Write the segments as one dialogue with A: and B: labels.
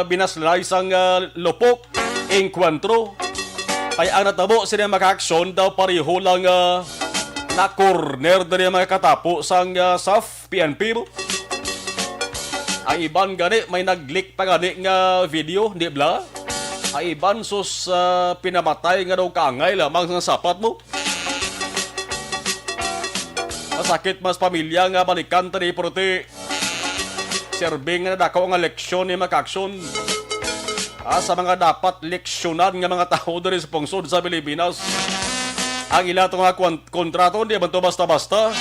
A: binaslay sang lupok, enkwentro. Kaya ang natabo sila maka-aksyon daw pareho lang na corner na mga katapo sang SAF PNP. Ang iban gani may nag-leak pa gani nga video, di ba? Ang iban sus pinamatay nga daw kaangay lamang sa sapat mo. Masakit mas pamilya nga balikan tani prote. Serbing na dako nga leksyon ni maka-aksyon. Sa mga dapat leksyonan nga mga tao diri sa pungsod sa Pilipinas. Ang ila ito nga kontrato, di ba ito basta-basta?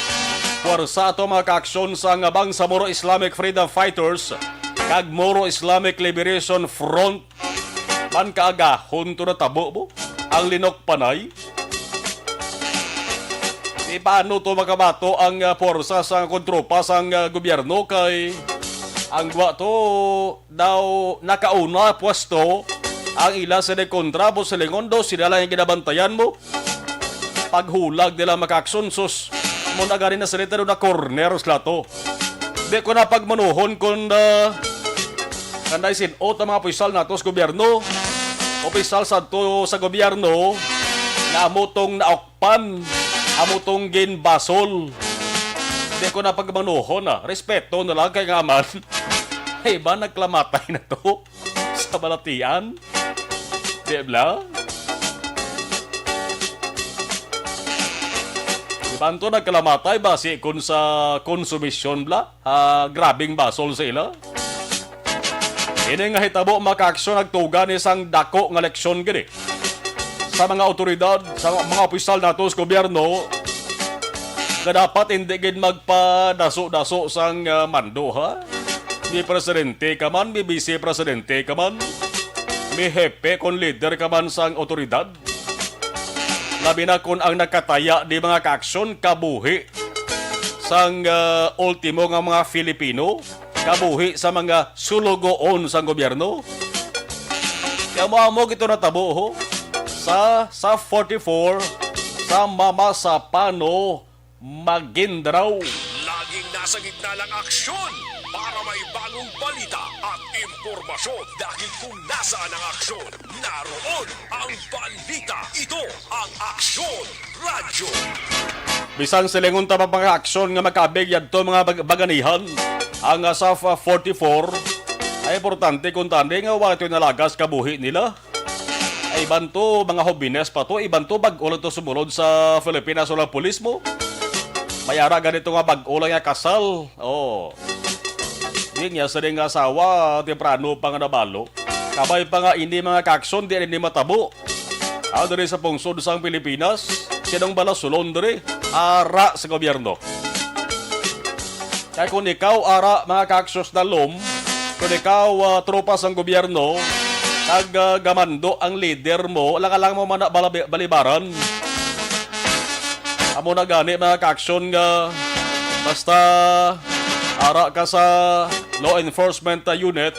A: Puwersa ito mga ka-aksyon sa nga bang Moro Islamic Freedom Fighters kag Moro Islamic Liberation Front. Man kaagahon ito na tabo mo? Ang linok panay? Di paano ito makabato ang puwersa sa kontropa sa gobyerno kay... Ang gwa to daw nakauna pwesto ang ila sa kontra po sa lingondo sila lang yung ginabantayan mo. Paghulag nila maka-aksyon sus mo na gani na salita na corner sila to. Di ko na pagmanuhon kung kanday sinot ang mga opisyal nato sa gobyerno. Opisyal sa to sa gobyerno na amutong naokpan, amutong ginbasol. Di ko na pagmanuhon respeto na lang kay ngaman. Iba nagklamatay na to sa balatian. Di ba? Iba to nagklamatay base kung sa konsumisyon bla. Grabing basol sa ila. Ini nga hitabo maka-aksyon nagtugan isang dako nga leksyon gini. Sa mga otoridad, sa mga opisyal nato sa gobyerno, na dapat hindi gid magpadaso-daso sang mando ha. May presidente ka man, may vice-presidente ka man, may hepe kon leader ka man sang otoridad. Labi na kung ang nakataya di mga ka-aksyon kabuhi sang ultimo nga mga Filipino, kabuhi sa mga sulugoon sang gobyerno. Kaya mo ito natabo ho sa 44 sa Mama Sapano Maguindanao.
B: Laging nasa gitna ng aksyon para may bagong balita at impormasyon dahil kung nasaan ang aksyon, naroon ang balita. Ito ang Aksyon Radyo.
A: Bisan silingon ta mga aksyon nga makabig yadto mga baganihan ang sa 44 ay importante kung tanda nga wato nalagas kabuhi nila. Ay iban to mga hobines pa to, iban to bag-ulan to sumunod sa Pilipinas o lang pulis mo. Mayara ganito nga bag-ulan nga kasal. Oh. Di nga sa rin nga asawa, temprano pa nga nabalo. Kabay pa nga hindi mga kakson, di rin matabo. Diri sa pungsod sa Pilipinas, sinong bala sulon diri, ara sa gobyerno. Kaya kung ikaw ara mga kaksos na lom, kung ikaw tropa sa gobyerno, gamando ang leader mo, lang mo man balibaran. Amo na gani mga kakson nga, basta ara ka sa law enforcement unit,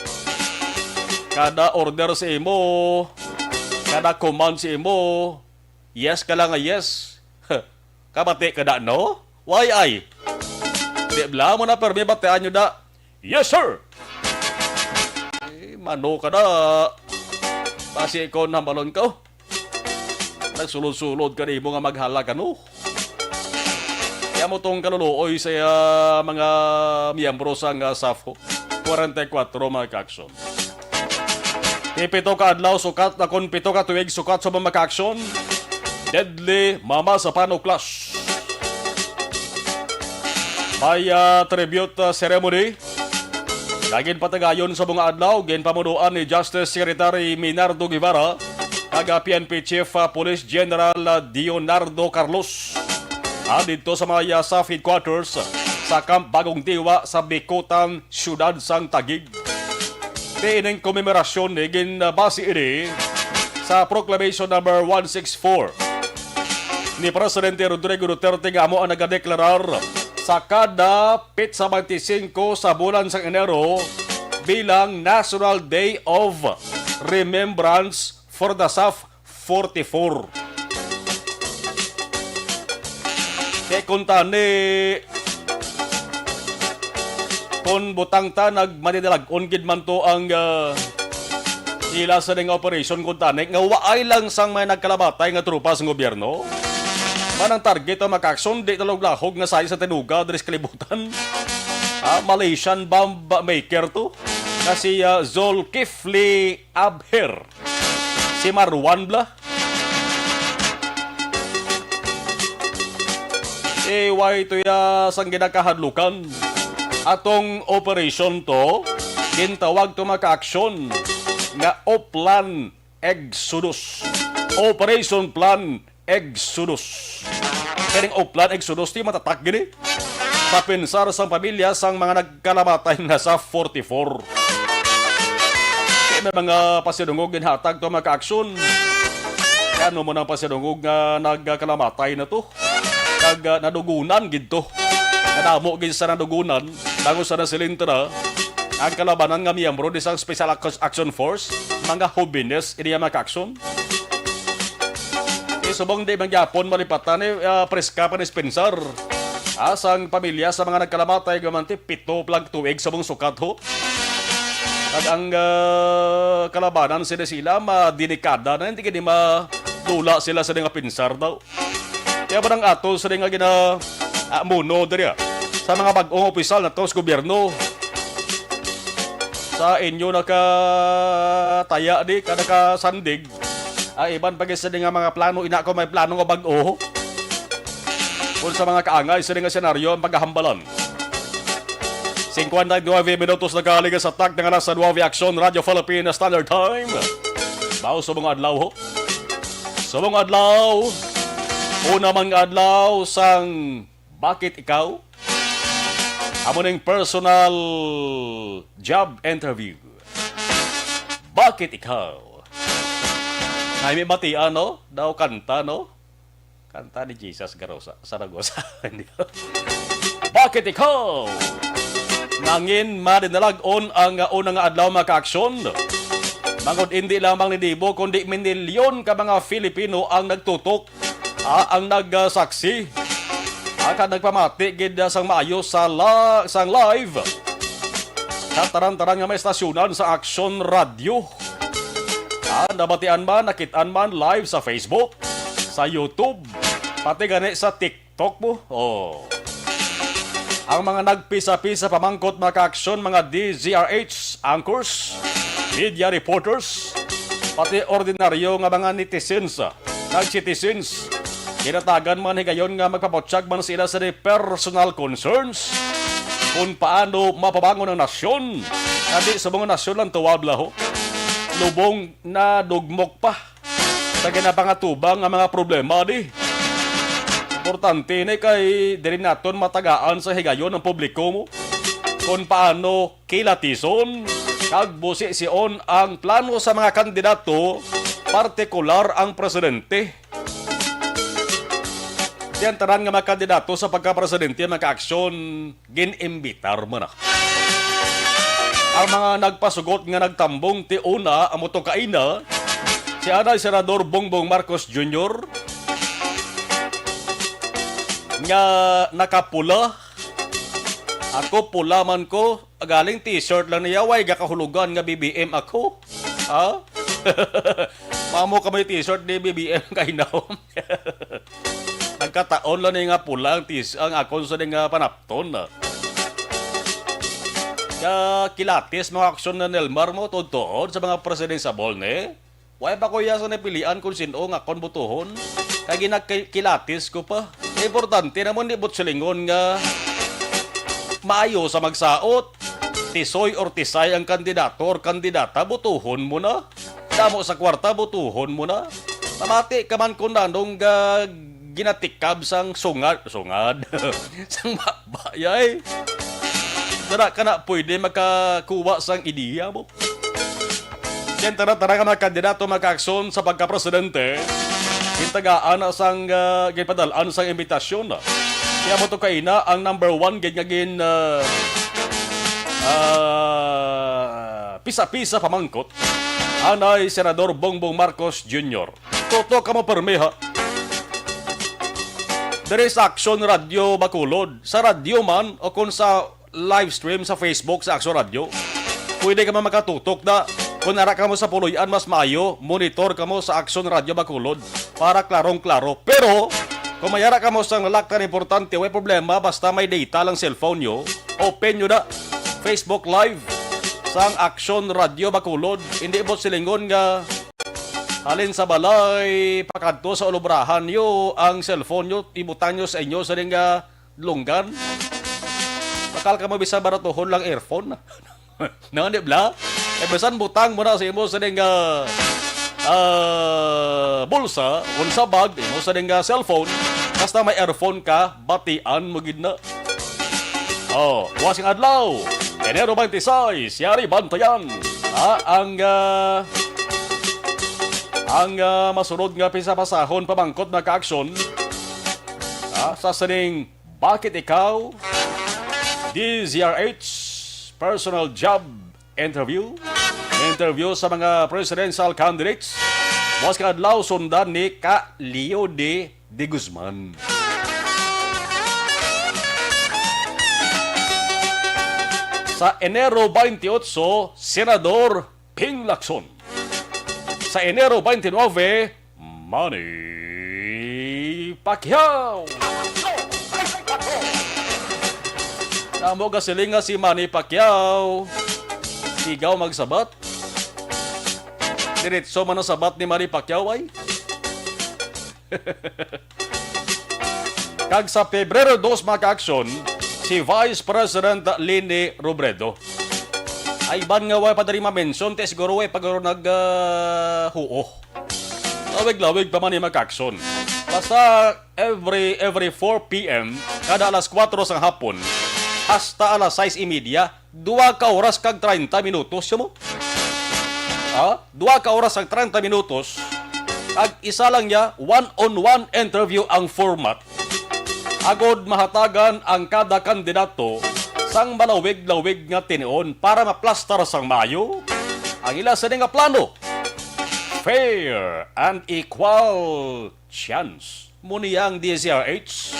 A: kada order sa imo, kada command sa imo, yes ka lang nga yes. Kabati ka da no? Why ay? Di bla mo na permi batean nyo da? Yes sir! Mano ka da? Basi ikaw namalon ka. Nagsulod-sulod ka rin mo nga maghala ka no? Kaya mo tong kaluluoy sa mga miyembro sa SAFO. 44 mga kaksyon. Pito ka adlaw sukat na kung pito ka tuwig sukat sa mga kaksyon. Deadly Mama Sapano Clash. May tribute ceremony. Lagin patagayon sa mga adlaw, ginpamunuan ni Justice Secretary Minardo Guevara, kaga PNP Chief Police General Dionardo Carlos. Dito sa mga SAF headquarters sa Camp Bagong Diwa sa Bikutan, Siyudad sang Taguig. Tiining komemerasyon ni ginbasi ini sa Proclamation number 164 ni Presidente Rodrigo Duterte nga amo ang nagadeklarar sa kada pitsa 25 sa bulan sa Enero bilang National Day of Remembrance for the SAF 44. Kaya kung tani Kung butang ta nagmanidalag-on gid man to ang ila sa nga operation kung tanik nga waay lang sang may nagkalabatay nga trupa sa gobyerno. Manang target o makakson di talog lahog nga sayo sa tinuga diri sa kalibutan. Malaysian bomb maker to na si Zulkifli Abher. Si Marwan bla. Way to ya sang ginakahadlukan. Atong operation to, gintawag to maka-aksyon nga Oplan Exodus. Operation Plan Exodus. Kaning Oplan Exodus ti matatak gini. Sa pinsar sang pamilya sang mga nagkalamatay na sa 44. Kaya may mga pasidungog ginhatag to maka-aksyon. Kano mo na pasidungog nga nagkalamatay na to? Kag nadugunan gito. Kadamo gid sa nadugunan, dago sa nasilintara, ang kalabanan nga miyembro di sa Special Action Force, mga hobines, iniya maka-aksyon. Subong di mangyapon malipatan preska pa ni Spencer. Asang pamilya sa mga nagkalamatay gamanti, 7 plag tuig sa mong sukat ho. At ang kalabanan sila madinikada na hindi kini madula sila sa nga pinsar daw. Kaya ba nang ato sa nga gina muno diri sa mga bagong opisyal na to sa gobyerno. Sa inyo nakataya di, nakasandig. Iban pag isa nga mga plano, ina ko may plano nga bag-o. Kung sa mga kaangay, isa nga senaryo ang paghahambalan. 59 minutos na kaliga sa tag ng nasa Nueva Action Radio Philippine Standard Time. Bao sa mga adlaw ho. Sa mga adlaw, una mga adlaw sang bakit ikaw? Amo ning personal job interview. Bakit ikaw? Ay may batian, no? Daw kanta, no? Kanta ni Jesus Garosa, Saragosa. Bakit ikaw? Nangin madinalag-on ang unang adlaw maka-aksyon. Mangod hindi lamang ni Dibo, kundi milyon ka mga Filipino ang nagtutok, ang nagsaksi. Aka nagpamati gid sang maayo sang live. Sa taran-taran nga may estasyonan sa Action Radio. Nabatian man, nakitaan man live sa Facebook, sa YouTube, pati gani sa TikTok mo. Ang mga nagpisa-pisa pamangkot maka-aksyon, mga DZRH anchors, media reporters, pati ordinaryo nga mga netizens, nag-citizens, kinatagan man higayon nga magpapotsyag man sila sa personal concerns kung paano mapabangon ang nasyon. Hindi sa mga nasyon lang tuwabla ho. Lubong na dugmok pa sa ginapangatubang ang mga problema di. Importante na kay diri naton matagaan sa higayon ng publiko mo kung paano kilatison kag busi-sion ang plano sa mga kandidato, partikular ang presidente. Diyan taran nga mga kandidato sa pagka-presidente maka-aksyon ginimbitar mo na. Ang mga nagpasugot nga nagtambong ti una ang motokaina si Anay Senador Bongbong Marcos Jr. nga nakapula. Ako pula man ko, galing t-shirt lang niya, way gakahulugan nga BBM ako. Mamo ka may t-shirt ni BBM kay now. Nagkataon lang nga pula ang akon sa nga panapton na. Kilatis mga aksyon na Nelmar mo tutuon sa mga presidensable ne. Way pa kuya sa napilian kung sino nga akon butuhon. Kaya ginagkilatis ko pa. Importante naman di butsilingon nga maayo sa magsaot. Tisoy or tisay ang kandidato or kandidata, butuhon mo na. Damo sa kwarta, butuhon mo na. Mamati ka man kung nanong ginatikab sang sungad. Sang bayay. Tara ka na pwede makakuha sang ideya mo. Yan tara ka na kandidato maka-aksyon sa pagka-presidente. Intagaan sang ginpadalaan sang imbitasyon na. Kaya mo to kaina ang number 1 ganyagin pisa-pisa pamangkot. Anay Senador Bongbong Marcos Jr. Toto ka mo permeha. There is Action Radio Bacolod. Sa radio man o kung sa live stream sa Facebook sa Aksyon Radio. Pwede ka man makatutok na. Kung nara ka mo sa Puloy-an, mas maayo, monitor ka mo sa Aksyon Radio Bacolod para klarong-klaro. Pero, kung mayara ka mo sa lalaktan importante, may problema, basta may data lang cellphone nyo, open nyo na Facebook Live sa Aksyon Radio Bacolod. Hindi mo silingon nga halin sa balay, pakadto sa ulubrahan nyo, ang cellphone nyo, ibutan nyo sa inyo sa nga lunggan. Bakal ka mabisa baratuhon lang earphone. Nanganib la? E basan butang mo na sa imo sa nga bulsa, unsa bag, imo sa nga cellphone, basta may earphone ka, batian mo gid na. Oh, wasing adlaw. Enero 26, yari bantayan. Ang masunod nga pisapasahon pamangkot na kaaksyon sa saning Bakit Ikaw? DZRH Personal Job Interview sa mga presidential candidates. Was kadlaw sundan ni Ka Leo de Guzman. Sa Enero 28, Senador Ping Lacson. Sa Enero 29, Manny Pacquiao. Namo gasiling nga si Manny Pacquiao. Sigaw magsabat. Diretso man ang sabat ni Manny Pacquiao ay. Kag sa Pebrero 2 maka-aksyon, si Vice President Leni Robredo. Ay ban nga way padari ma-mention, te siguro way pagaro nag-huo. Lawig-lawig pa man yung mag-action. Basta every 4 p.m., kada alas 4 sang hapon, hasta alas 6:30, 2 ka oras kag 30 minutos mo. 2 ka oras kag 30 minutos, kag isa lang niya, one-on-one interview ang format. Agod mahatagan ang kada kandidato sang malawig-lawig nga tinion para maplastar sang mayo ang ila sa nga plano. Fair and equal chance. Muni ang DZRH.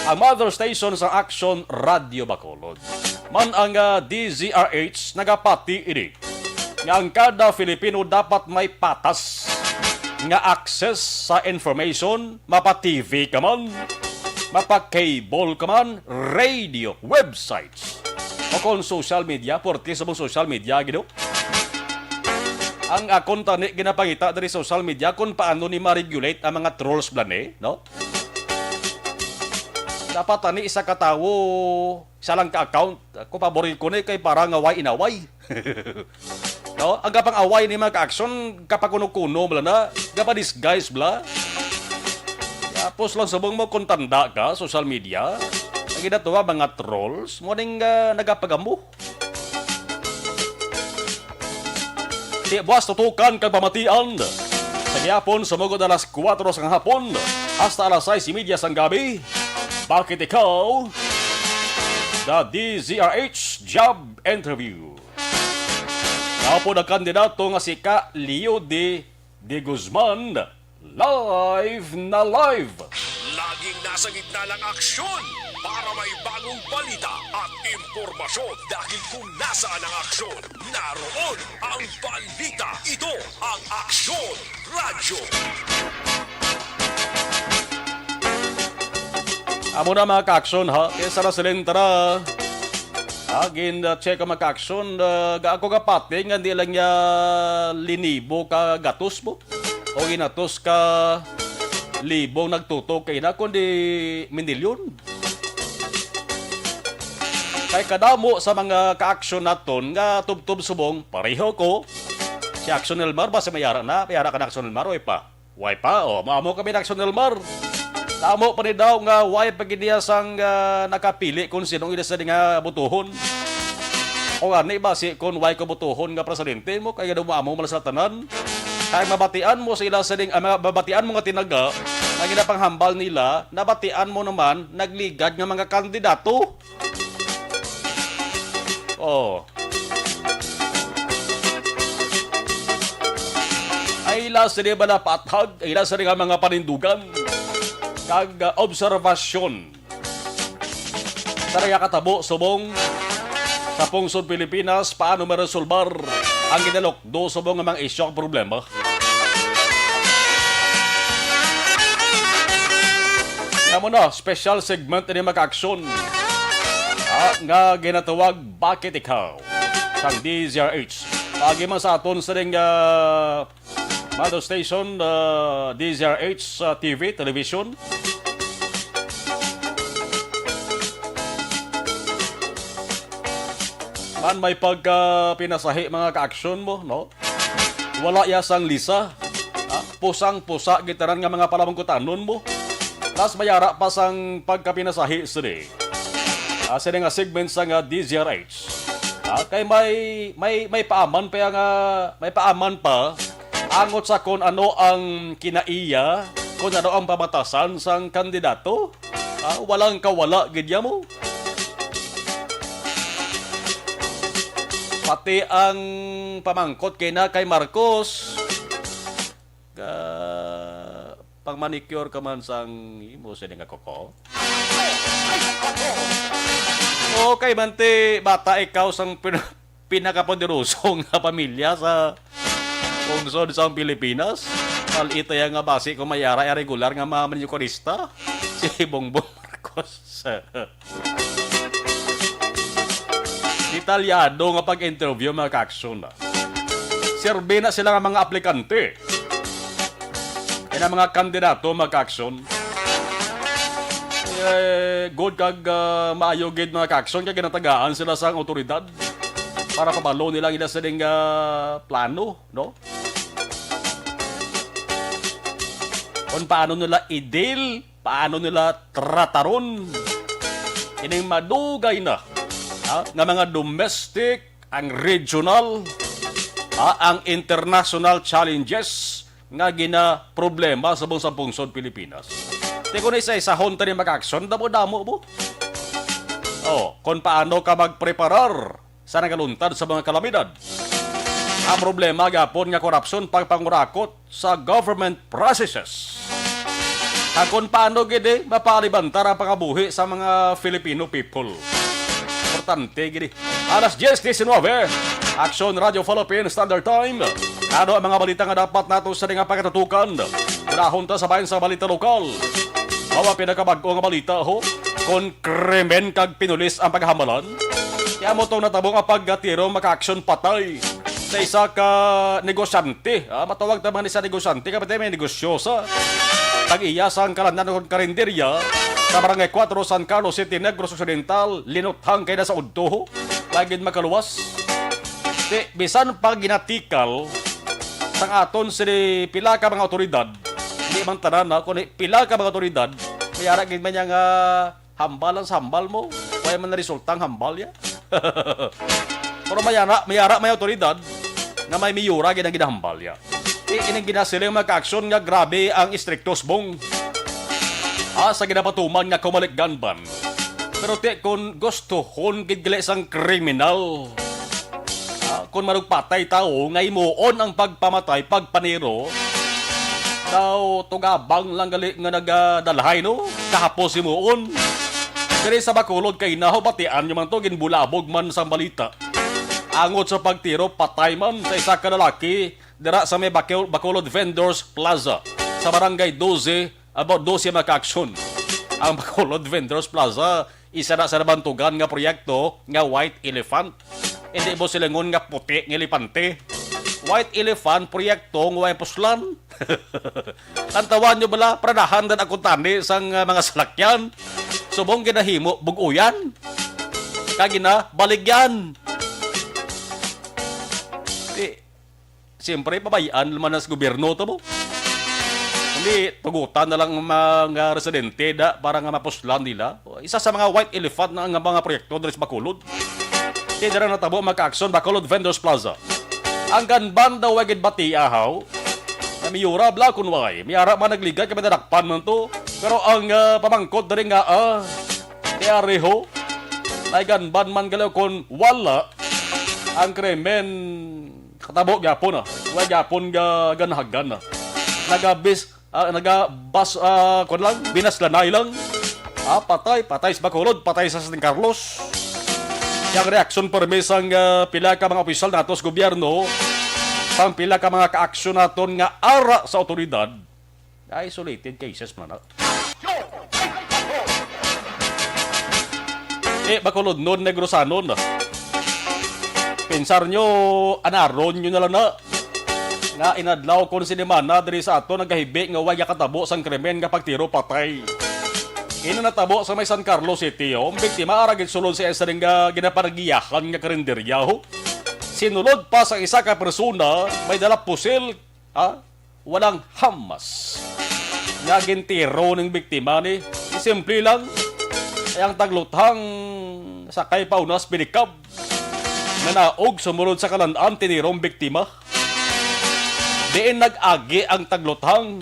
A: Ang mother station sa Aksyon Radio Bacolod. Man ang DZRH nagapati ini. Nga ang kada Filipino dapat may patas nga access sa information, mapa-TV ka man, mapa-cable ka man, radio, websites, o kung social media, porti sa mong social media, gino. Ang akong tani, ginapangita dari social media kung paano ni ma-regulate ang mga trolls blane, no? Dapat tani isa katawo, isa lang ka-account, kung paboril ko na kay parang away-inaway. No? Ang kapang away ni mga ka-aksyon, kapag kuno-kuno bla na, kapag disguise bla. Tapos lang sabong mo kung tanda ka, social media, ang ginatuwa mga trolls, mo ning nagapagamu. Di buwas tutukan kag pamatian. Sa gihapon, sumugod alas 4 sang hapon, hasta alas 6:30 sang gabi. Bakit ikaw? The DZRH Job Interview. Napo na kandidato nga si Ka Leo de Guzman, live na live.
B: Laging nasa gitna ng aksyon para may bagong balita at impormasyon dahil kung nasaan ang aksyon, naroon ang balita. Ito ang Aksyon Radio.
A: Amo na mga ka-aksyon ha, kesa na silin tara. Agin check ang mga ka-aksyon, ako kapate nga di lang niya linibo ka gatos mo. O ginatos ka libong nagtutok kay na kundi mindilyon. Kay kadamo sa mga ka-aksyon naton nga tubtub subong pareho ko. Si Aksyon Elmar ba sa mayara na? Mayara ka na Aksyon Elmar, way pa. Way pa, maamo kami na Aksyon Elmar. Tamo pa ni daw nga way paginiya sang nakapili kung sinong ila sa nga butuhon. O ani ba si kung way ko butuhon nga presidente mo kay daw maamo mala sa tanan. Kay mabatian mo sa ila sa mabatian mo nga tinaga ang ginapanghambal nila, nabatian mo naman nagligad nga mga kandidato. Oh. Ay ila sa ba na patag, ay ila sa mga panindugan. kag obserbasyon sa nga katabo subong sa pungsod Pilipinas paano maresolbar ang ginalokdo subong nga mga isyu problema. Nga mo na, special segment ini maka-aksyon nga ginatawag Bakit Ikaw sang DZRH. Pagi man sa aton sa ring mother station DZRH TV, television. Man may pagka pinasahi mga ka-aksyon mo, no? Wala yasang lisa. Pusang-pusa gitaran nga mga palamangkutanon mo. Tapos mayara pa sang pagkapinasahi sini. Sini nga segment sa nga DZRH. Kay may paaman pa nga may paaman pa angot sa kung ano ang kinaiya, kung ano ang pamatasan sang kandidato. Walang kawala gidya mo. Pati ang pamangkot kay Marcos. Pang manicure ka man sang imo sa nga koko. Okay, mante bata ikaw sang pinakapoderoso nga pamilya sa pungsod sa Pilipinas. Malita yang nga base ko mayara regular nga mga manikurista si Bongbong Marcos. Detalyado nga pag-interview mga ka-aksyon. Sirbe na sila nga mga aplikante. Yan ang mga kandidato mag-aksyon. Good kag maayo gid mga ka-aksyon kaya ginatagaan sila sa otoridad para kabalo nila ila sa ding plano, no? Kung paano nila i-deal, paano nila trataron ining madugay na nga mga domestic, ang regional, ang international challenges nga gina problema sa buong pungsod Pilipinas. Di ko na isa honta ni mag-aksyon, damo-damo mo. Kung paano ka magpreparar sa nagaluntad sa mga kalamidad. Ang problema gapon nga korupsyon pagpangurakot sa government processes. Kung paano gidi mapalibantar ang pangabuhi sa mga Filipino people. Importante gidi. Alas 10:19, Aksyon Radio Philippine Standard Time. Ano ang mga balita nga dapat nato sa nga pagkatutukan? Unahon ta sa bayan sa balita lokal. Mawa pinakabago nga balita ho. Kung krimen kag pinulis ang paghamalan. Kaya mo itong natabong ang paggatiro maka-aksyon patay sa isa ka negosyante. Matawag naman isa negosyante kapatid may negosyosa. Tag-iya sa kalandan ng karinderya sa Barangay 4 San Carlos City, Negros Occidental, linuthang kay na sa udto. Lagid makaluwas. Bisan pag ginatikal sang aton si pila ka mga otoridad, hindi man tanan na, kung pila ka mga otoridad, mayara gid man nga hambalan sa hambal mo, kaya man na resultang hambal ya. Pero mayara may otoridad nga may miyura gid ang ginahambal ya. Ining ginasiling mga ka-aksyon nga grabe ang istriktos bong sa ginapatuman nga kumalik ganban. Pero kung gustohon gid gali sang kriminal, kung marugpatay tao, ngay moon ang pagpamatay, pagpaniro, daw tugabang lang gali nga nagadalahay, no? Kahapos si moon. Kaya sa Bacolod kay naho, batian nyo man to, ginbulabog man sa balita. Angot sa pagtiro, patay man sa isa ka lalaki, dira sa may Bacolod Vendors Plaza, sa Barangay 12, about 12 maka-aksyon. Ang Bacolod Vendors Plaza, isa na sa nabantugan nga proyekto nga White Elephant. Hindi mo silangon nga puti ng elepante. White Elephant, proyekto ng White Puslan. Tantawan nyo bala, pranahan dan akong tani sa mga salakyan. Subong ginahimo, buguyan. Kagina, baligyan. Siyempre, pabayaan naman sa gobyerno to mo. Hindi, tugutan na lang mga residente da, para nga mapuslan nila. Isa sa mga White Elephant na mga proyekto dito sa Bacolod. Tidara na tabo maka-aksyon Bacolod Vendors Plaza. Ang ganban daw wagid bati ahaw. Na miyura bla kunway. Miyara man nagligay kami nadakpan man to. Pero ang pamangkot na rin nga tiyareho. Ay ganban man galaw kon wala ang krimen katabo gyapon Huwag gyapon ganahagan Nagabis naga-bus, kung lang, binaslanay lang. Patay sa Bacolod, patay sa San Carlos. Yang reaksyon permis ang pila ka mga opisyal nato sa gobyerno, sang pila ka mga ka-aksyon naton nga ara sa otoridad, isolated cases man na. Bacolod nun, Negrosanon. Pensar nyo, anaron nyo na lang na. Nga inadlaw kon sinimana diri sa ato nagahibi nga waya katabo sang krimen nga pagtiro patay. Ina natabo sa may San Carlos City, ang biktima aragit sulod sa isa rin nga ginaparagiyahan nga karinderya. Sinulod pa sa isa ka persona, may dala pusil, walang hamas. Nga gintiro ng biktima ni, simple lang, ang tagluthang sakay paunas pinikab, na naog sumunod sa kalanaan tinirong biktima. Diin nag-agi ang tagluthang.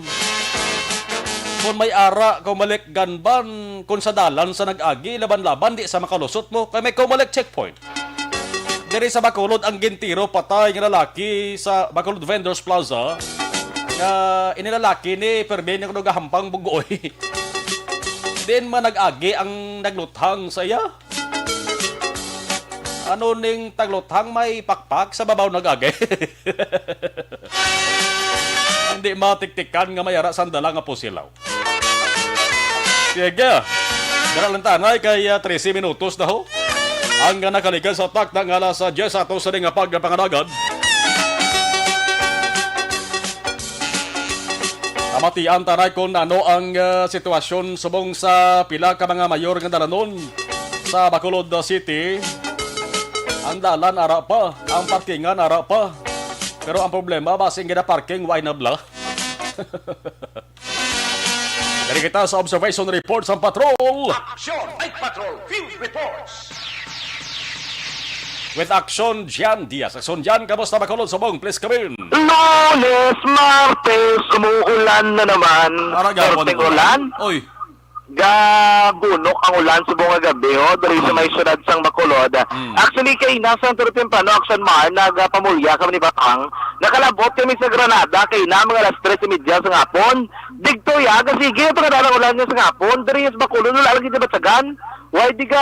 A: Kung may ara, kumalik ganban, kung sa dalan sa nag-agi, laban-laban, di sa makalusot mo, kaya may kumalik checkpoint. Diri sa Bacolod, ang gintiro patay ng lalaki sa Bacolod Vendors Plaza, na inilalaki ni Permin yung nagahampang bugoy. Din man nag-agi ang nagluthang sa iya. Ano ning tagluthang may pakpak sa babaw nag-agi? Hindi matiktikan nga mayara sandala nga pusilaw. Sige, dala lang tanay kay 13 minutos na ho. Ang nakalikan sa takta nga alas 10 ato sa nga pagpanganagan. Kamatian tanay kung ano ang sitwasyon subong sa pila ka mga mayor nga dalanon sa Bacolod City. Ang dalan ara pa, ang parkingan ara pa. Pero ang problema, basing gina-parking, why na bla? Dari kita sa observation report sa patrol.
B: Aksyon! Night Patrol Field Reports!
A: With Action, Jan Diaz. Action, Jan, kamusta Bacolod? Subong, please come in.
C: Lunes, Martes, umuulan na naman. Korteng ulan.
A: Oy.
C: Gabunok ang ulan sa buong gabi, dari sa may syudad sang Bacolod. Actually, kay nasa Temprano, Action Mar, nagpamulya kami ni Batang. Nakalabot kami sa Granada, kay na mga alas 3:30 sa ngapon. Digto ya, kasi gito ka dalang ulan niya sa ngapon. Dari sa Bacolod, lalagi di batsagan. Why di ka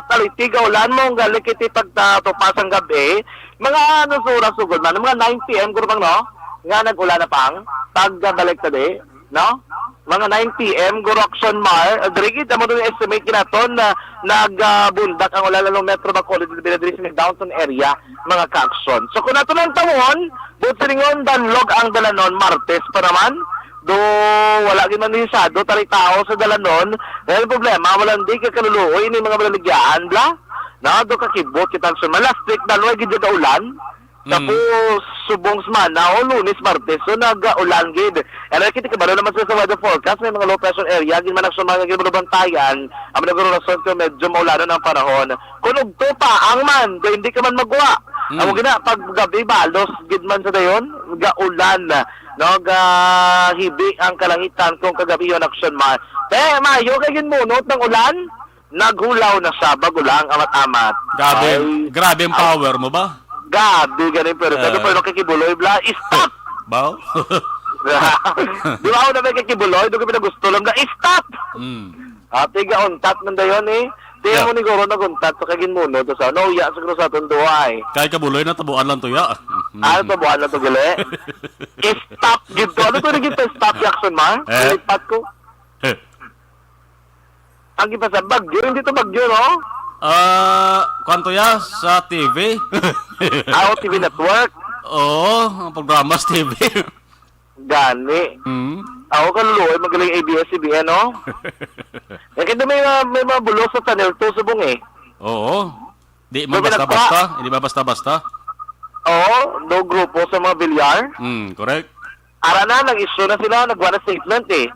C: talitiga ulan mo, galikiti pagtatupas ang gabi. Mga sura sugod na, mga 9 p.m. kurang no? Nga nag-ulan na pang, pagbalik tadi, no? Mga 9 p.m. Action Mar, dirigid mo doon estimate kinaton na nagbundak ang ulan ng Metro Bacolod dito sa downtown area, mga ka-action. So kung nato ng tawon, butsilingon danlog ang dalanon Martes pa naman. Do wala gyud man nisado tali tao sa dalanon. Dahil problema wala di ka kaluluoy ni mga baligyan bla. Na do ka kibot kita sa malastik daloy gid da ulan. Tapos subong semana o Lunes Martes so nag-ulan gid. Ano kita kabalo naman sa weather forecast may mga low pressure area gid man sa mga gid bantayan. Ang nagro rason ko medyo maulanan ang panahon. Kung ugto pa ang man, do hindi ka man magwa. Amo gina pag gabi balos gid man sa dayon, ga-ulan. No, hibi ang kalangitan kung kagabi yon Action Mar. Mayo kay ginmunot ng ulan, naghulaw na siya bagulang amat-amat.
A: Grabe ang power mo ba?
C: Gabi ganin pero nakikibuloy bla, stop!
A: Bao?
C: Di ba ako na may kakibuloy, doon kami na gusto lang na, stop! Tiga untat man dayon eh. Tiga mo ni Goro naguntat sa kaginmunot, so no, ya siguro sa tunduwa eh.
A: Kaya kabuloy na tabuan lang to ya.
C: Ano to buwan na to gali? Stop gito. Ano to naging stop Action Mar? Lipat ko. Ang iba sa bagyo, hindi to bagyo, no?
A: Kwanto ya sa TV?
C: TV Network.
A: Oo, ang programa sa TV.
C: Gani. Ako kaluluoy, magaling ABS-CBN, no? Kaya may mga bulos sa Channel 2 subong eh.
A: Oo. Di mo basta-basta. Hindi ba basta-basta?
C: Oo, no grupo sa mga bilyar.
A: Correct.
C: Ara na, nag-issue na sila, nagwa na statement eh.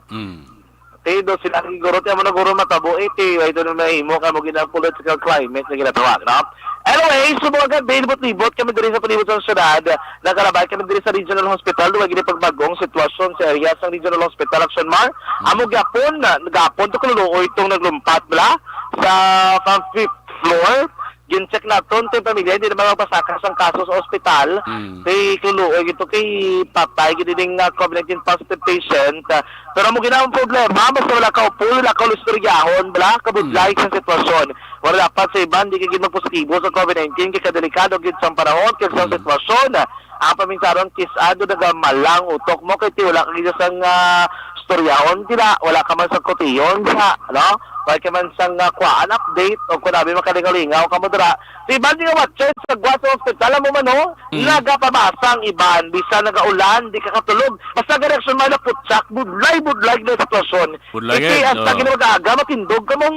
C: Do sila siguro tayo mo na guro matabo iti ay doon na imo ka mo ginang political climate na ginatawag no. Anyway, subukan bilibot-libot kami diri sa palibot sa syudad. Nakalabay kami diri sa Regional Hospital duwa gini pagbagong sitwasyon sa area sa Regional Hospital Action Mar. Amo gapon to kaluluoy itong naglumpat bla sa 5th floor gincheck naton tay pamilya hindi naman magpasakas ang kaso sa ospital. Kay tuluoy ito kay patay gid ding COVID-19 positive patient. Pero mo ginawang problema basta wala ka upo, wala ka lustoryahon, wala ka budlay sa sitwasyon. Wala dapat sa iban di ka gid magpositibo sa COVID-19 kay kadelikado gid sa panahon kay sa sitwasyon. Ang paminsaron kisado nagamalang utok mo kay ti wala ka gid sang storyahon tila, wala ka man sa kotiyon sa, no? Wala ka man sang kuhaan update o kung nabi makalingaw ka mo dira. Si iban di nga watcher sa Guasa Hospital, alam mo man no? Nagapabasa ang iban, bisa nagaulan, di ka katulog. Basta reaksyon man na putsak, budlay na sitwasyon.
A: Budlay,
C: Kasi hasta ginamag-aga, matindog ka mong.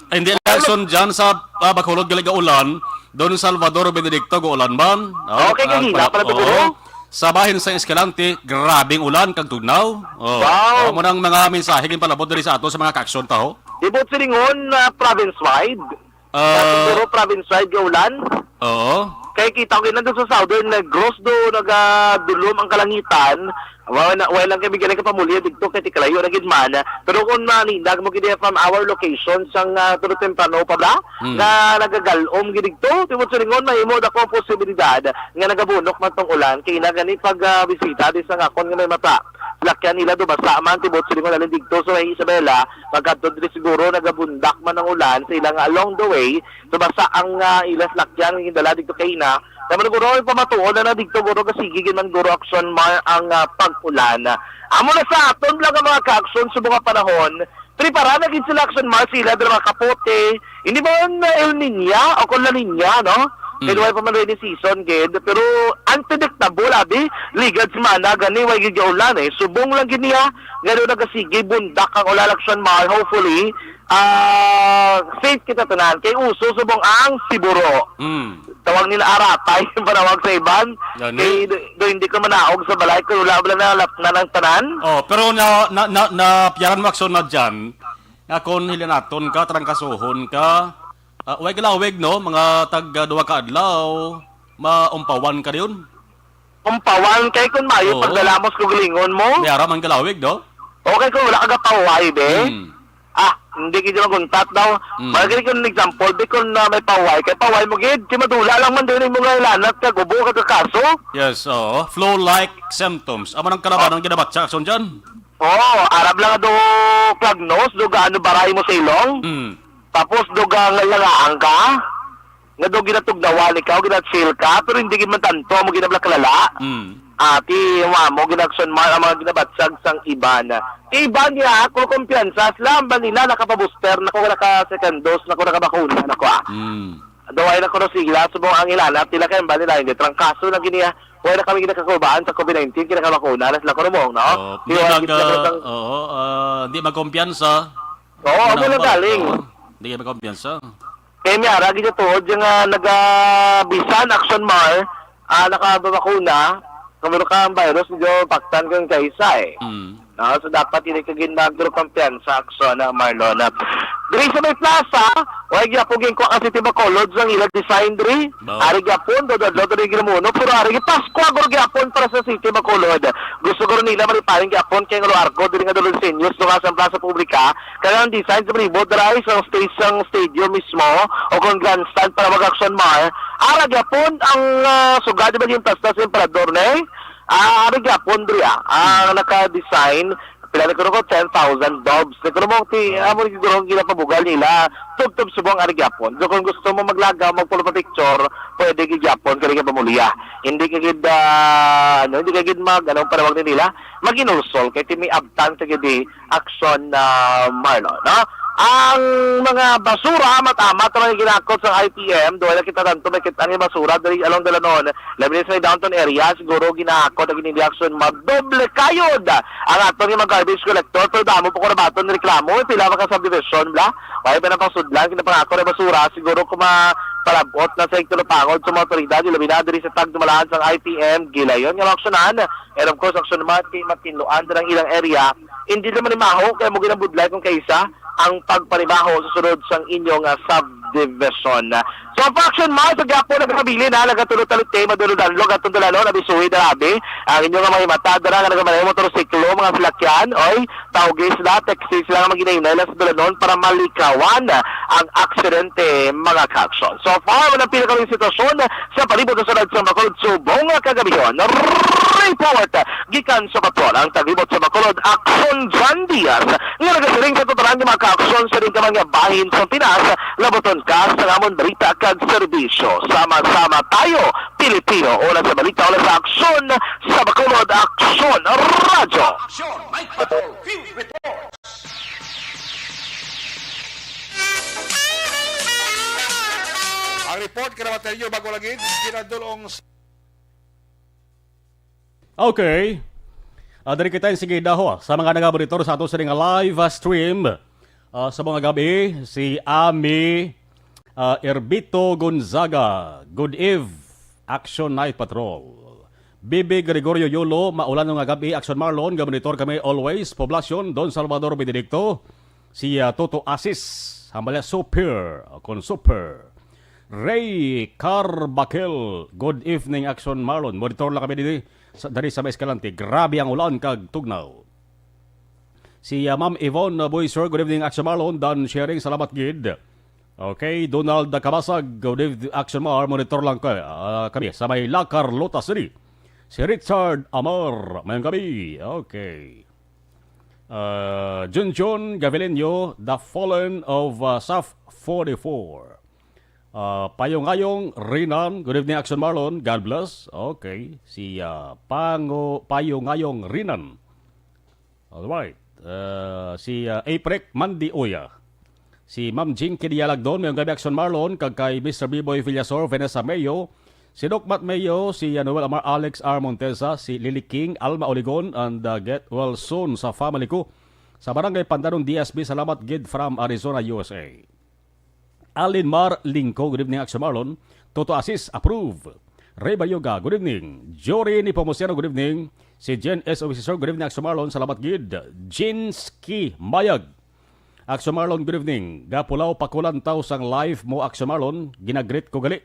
A: Hindi reaksyon dyan sa Bacolod galing ulan, doon sa Salvador Benedicto ulan man.
C: Okay, kanina pala ito, guro.
A: Sa bahin sa Escalante, grabing ulan kag tugnaw.
C: Wow.
A: Mo nang mga mensahe gin palabot diri sa ato sa mga kaksyon tao.
C: Ibot silingon province-wide. Siguro province-wide ka ulan.
A: Oo.
C: Kaya kita ko nandun sa Southern, nag-gross do, nag-dulom ang kalangitan. Wala lang kami galing kapamulya dito kay tikalayo na gidman. Pero kung manindag mo gid from our location sang tulo temprano pa ba na nagagalom gid dito, tibot silingon mahimo dako posibilidad nga nagabunok man tong ulan kay na gani pag bisita di sa akon nga may mata. Lakyan nila do basta man tibot silingon alin dito so may Isabela pagkadto diri siguro nagabundak man ang ulan sa ilang along the way so basta ang ilas lakyan nga dala dito kay na naman guro ay pamatuon na dito guro kasigigin man guro aksyon ang pag-ulan. Amo na sa aton lang ang mga ka-aksyon sa mga panahon. Prepara na gid sila aksyon sila dira mga kapote. Hindi ba El Niña o kung La Niña, no? Kaya wala pa man rainy season gid pero unpredictable abi ligad si mana gani way gid ulan subong lang gid niya ngano nagasige bundak ang ulan aksyon hopefully safe kita tanan kay uso subong ang Siburo. Tawag nila aratay yung panawag sa iban. Kay do hindi ka manaog sa balay kay wala na ng tanan.
A: Oh, pero na piyaran mo aksyon na dyan. Nga kung hilanaton ka, trangkasuhon ka. Way galawig no, mga tag duwa ka adlaw, maumpawan ka yun.
C: Umpawan kay kun mayo pagdalamos ko gilingon mo.
A: May ara man galawig no.
C: Okay kung wala ka gapaway be. Hindi kita maguntat daw. Magiging ko ng example, di kung may paway, kay paway mo gid, di madula lang man din mo nga ilanat ka, gubo ka ka kaso.
A: Yes, flow-like symptoms. Amo nang kalaban ang ginabatsa aksyon dyan.
C: Arab lang do plagnos, do gaano baray mo sa ilong. Tapos do ngalangaan ka. Nga do ginatugnawan ikaw, ginatsil ka, pero hindi gid man tanto mo ginabla kalala. Ati mo ginakson man ang mga ginabatsag sang iban. Iban niya ako kumpiyansa slam ba nila nakapabuster nako naka second dose nako nakabakuna nako Daway na ko sila subong ang ilanap tila kay ba nila hindi trangkaso na giniya. Wala kami ginakakubaan sa COVID-19 kinakabakuna las lako mo no.
A: Di magkumpiyansa.
C: Amo na galing.
A: Di magkumpiyansa.
C: Kaya miyara gito tuod yung nagabisan action mar nakabakuna. Kung meron ka ang virus, medyo paktan kang kaisa So, dapat hindi ka ginagduro kampiyansa aksyon na Marlon. Diri sa may plaza, huwag yapugin ko kasi Bacolod ang ilang design diri. Ari gyapon, dododlo diri ginamuno, pero ari Pasko agor gyapon para sa City Bacolod. Gusto ko nila mariparing gyapon kay ngalo arko diri nga dulon seniors no sa plaza publika. Kaya ang design sa ribod diri sa stage sang stadium mismo o kung grandstand para mag-action mar. Ara gyapon ang sugad ba yung pasta sa Emperador ne? Ari gyapon diri ang naka-design pila ko 10,000 dobs. Nagkaroon mo amo siguro ginapabugal nila. Tub subong ari gyapon. So kung gusto mo maglaga, magpulo pa picture, pwede gid gyapon kay pamuliya. Hindi ka gid hindi ka gid anong panawag nila? Maginulsol kay timi abtan sa gid action na Marlo, no? Ang mga basura matamat na ginakot sa IPM, doon kita tanto may kita ang basura dari along Dalanon, labi sa downtown area, siguro ginakot ang gini-reaction madoble kayod. Ang ato ng mga garbage collector, pero damo po ko na baton ng reklamo, pila maka subdivision, bla? Kaya pa na pang sudlan, kinapangako na basura, siguro palabot na sa iktulopangod sa mga otoridad, labi na dari sa tag dumalaan sa IPM, gilayon, yung aksyonan, and of course, aksyon naman, matinluan ng ilang area, hindi naman imaho, kaya mo ginabudlay kung kaisa, ang pagpanibaho sa sunod sang inyong subdivision. So, faction man, sa gapo na kabili na, nagatulot-talot kayo, madulod-alog, at tundulalo, nabisuhi na labi, ang inyong mga matadara, nga nagamaray motorsiklo, mga silakyan, oy, tawagis na, textis lang ang maginainay lang sa dulanon para malikawan ang aksidente, mga kaksyon. So far, walang pinakaling sitwasyon sa palibot sa sunod sa Bacolod, subong kagabihon. Report, gikan sa patrol, ang taglibot sa Bacolod, Aksyon John Diaz, nga nagasiring sa tuturan ng mga kaaksyon sa rin ka mga bahin sa Pinas, laboton ka sa ngamon balita kag serbisyo. Sama-sama tayo, Pilipino. Una sa balita, una sa aksyon sa Bacolod, Aksyon Radyo.
B: Aksyon, Mike Patrol, Field Report.
D: Ang report kina Materyo bago lagi kinadulong
A: Okay. Dari kita yung sige daho sa mga nagaboritor sa ato sa live stream sa mga gabi si Ami Erbito Gonzaga. Good Eve, Action Night Patrol. Bibi Gregorio Yolo, maulan ng gabi, Action Marlon, gabonitor kami always, Poblacion, Don Salvador Benedicto, si Toto Asis, Hambalya Super, kon Super. Ray Carbakel, good evening Action Marlon. Monitor lang kami dari sa Escalante. Grabe ang ulan kag tugnaw. Si Ma'am Yvonne Boyser, good evening Action Marlon. Dan sharing, salamat gid. Okay, Donald Kabasag, good evening Action Mar. Monitor lang kami sa may La Carlota City. Si Richard Amar, mayang gabi. Okay. Junjun Gavilenyo, The Fallen of SAF 44. Payong-ayong Rinan, good evening Action Marlon, God bless. Okay, si Payong-ayong Rinan. Alright. Si Aprek Mandi Oya. Si Ma'am Jing Kidialagdon, mayong gabi Action Marlon, kag kay Mr. B-Boy Villasor, Vanessa Mayo, si Doc Matt Mayo, si Noel Amar Alex R. Montesa, si Lily King, Alma Oligon, and get well soon sa family ko. Sa Barangay Pandanong DSB, salamat gid from Arizona, USA. Alin Mar Lingko, good evening Action Marlon. Toto Asis, approve. Ray Bayoga, good evening. Jory ni Pomosiano, good evening. Si Jen S. Officer, good evening Action Marlon, salamat gid. Jinski Mayag, Action Marlon, good evening. Gapulaw pakulantaw sang live mo Action Marlon, ginagrit ko gali.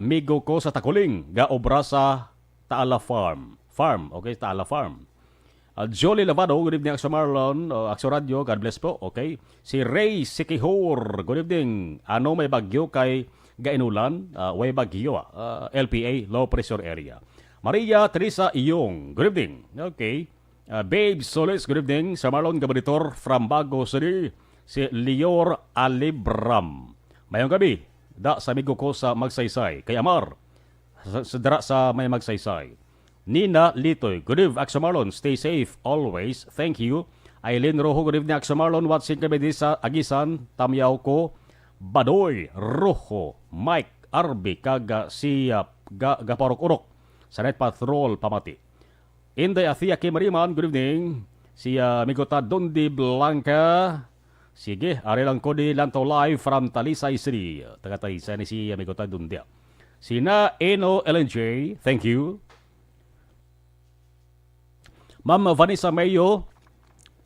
A: Migo ko sa Takuling, gaobra sa Taala Farm. Okay, Taala Farm. Jolie Lavado, good evening Action Marlon, Action Radio, God bless po, okay. Si Ray Sikihor, good evening. Ano may bagyo kay Gainulan, way bagyo, LPA, low pressure area. Maria Teresa Iyong, good evening, okay. Babe Solis, good evening. Sa Marlon Gabonitor from Bago City, si Lior Alibram. Mayong gabi, da sa amigo ko sa Magsaysay, kay Amar, sa sa may Magsaysay. Nina Litoy, good evening Action Marlon, stay safe always, thank you. Aileen Rojo, good evening Action Marlon, watching kami di sa Agisan, Tamyaw ko, Badoy, Rojo, Mike, Arby, kaga si Gaparok-Urok, sa Night Patrol, Pamati. Inday Athia Kimariman, good evening. Si Migota Dondi Blanca, sige, ari lang ko di Lanto live from Talisay City. Taga-Talisay ni si Migota Dondi. Sina Eno LNJ, thank you. Ma'am Vanessa Mayo,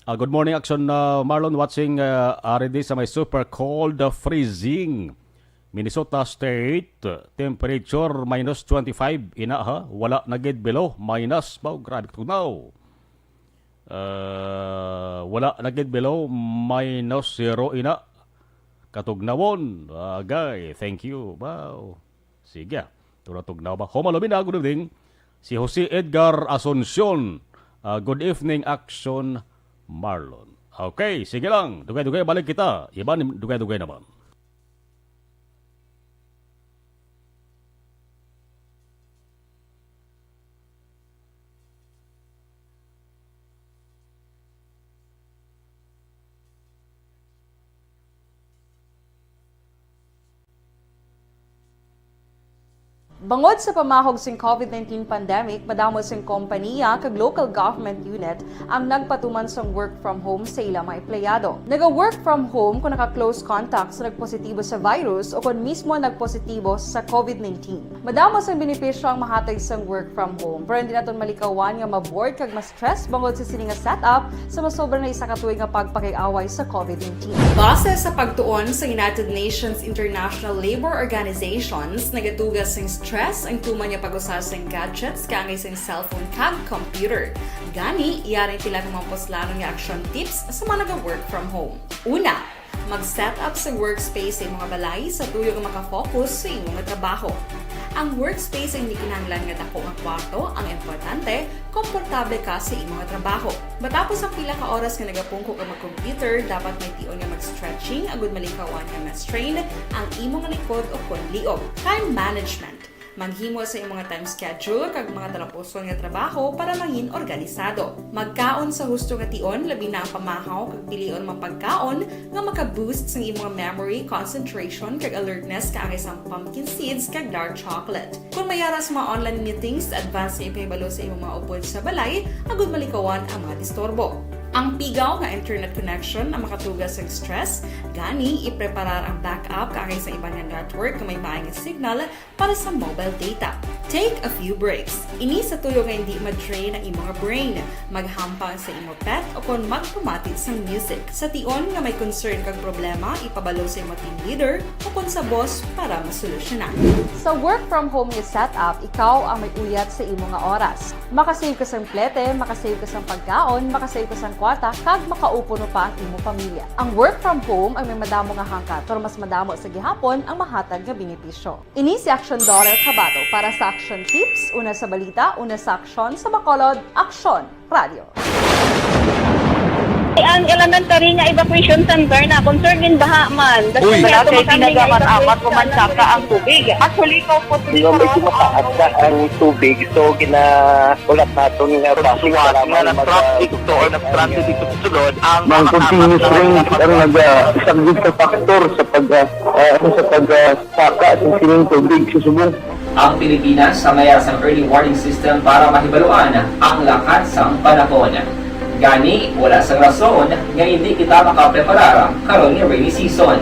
A: good morning Action Marlon, watching already sa may super cold freezing Minnesota State, temperature minus 25 ina ha, wala na gid below minus, grabe tugnaw. Wala na gid below minus 0 ina katugnawon. Agay, thank you. Wow. Sige, tugnaw ba? Homalumina, good evening. Si Jose Edgar Asuncion, good evening Action Marlon. Okay, sige lang. Dugay-dugay balik kita. Iban dugay-dugay naman.
E: Bangod sa pamahog sing COVID-19 pandemic, madamo sing kompanya kag local government unit ang nagpatuman sang work from home sa ilang mga empleyado. Naga-work from home kung naka-close contact sa nagpositibo sa virus o kung mismo nagpositibo sa COVID-19. Madamo sang benepisyo ang mahatag sang work from home, pero hindi naton malikawan nga ma-bored kag ma-stress bangod sa sini nga setup sa masobra na isa ka tuig nga pagpakiaway sa COVID-19. Base sa pagtuon sa United Nations International Labour Organizations, nagatugas sing stress ang tuman niya pag-usar sa gadgets kangay sa cellphone kag computer. Gani, iyaring tila ng mga poslanong nga action tips sa mga nag-work from home. Una, mag-set up sa workspace sa mga balay sa tuyo nga makafocus sa imong trabaho. Ang workspace ay hindi kinahanglan nga dako nga kwarto, ang importante, komportable ka sa imong trabaho. Matapos ang pila ka oras nga nagapungko ka mag-computer, dapat may tion nga mag-stretching agud malikawan nga ma-strain ang imong likod o konliog. Time management. Manghimo sa imong time schedule kag mga talapuson nga trabaho para mangin organisado. Magkaon sa husto nga tion, labi na ang pamahaw kag pilion mapagkaon nga maka-boost sa imong memory, concentration kag alertness kaangay sa pumpkin seeds kag dark chocolate. Kung mayara sa mga online meetings, advance sa ipahibalo sa imong mga upod sa balay, agud malikawan ang mga disturbo. Ang pigaw nga internet connection ang makatugas sa stress, gani ipreparar ang backup kaangay sa ibang nga network nga may maayong signal para sa mobile data. Take a few breaks. Ini sa tuyo nga hindi ma-drain ang imong brain, maghampang sa imong pet o kon magpumatid sa music. Sa tion nga may concern kag problema, ipabalo sa imong team leader o kon sa boss para masolusyonan. Sa work from home nga setup, ikaw ang may uyat sa imong nga oras. Makasave ka sa plete, makasave ka sa pagkaon, makasave ka sa kwarta, kag makaupo no pa ang imong pamilya. Ang work from home ay may madamo nga hangkat, pero mas madamo sa gihapon ang mahatag nga benepisyo. Ini si Action Daughter Kabato para sa Action Tips, una sa balita, una sa aksyon, sa Bacolod, Aksyon Radio.
F: Ang elementary nga evacuation center na concern din baha man.
C: Uy,
F: Kasi pinagamat-amat kumansaka ang tubig. Actually, ko po
G: Hindi mo medyo mataas na ang tubig. So, ulat natin nga
C: Siwat nga nag-trap dito or nag-transit dito sa sulod ang
G: Mang continuous rain ang nag-isang sa factor sa pagsaka at sining tubig sa subong.
H: Ang Pilipinas sa mayroon sa early warning system para mahibaluan ang lakas ng panahon. Gani, wala sang rason nga hindi kita makapreparar karon nga rainy season.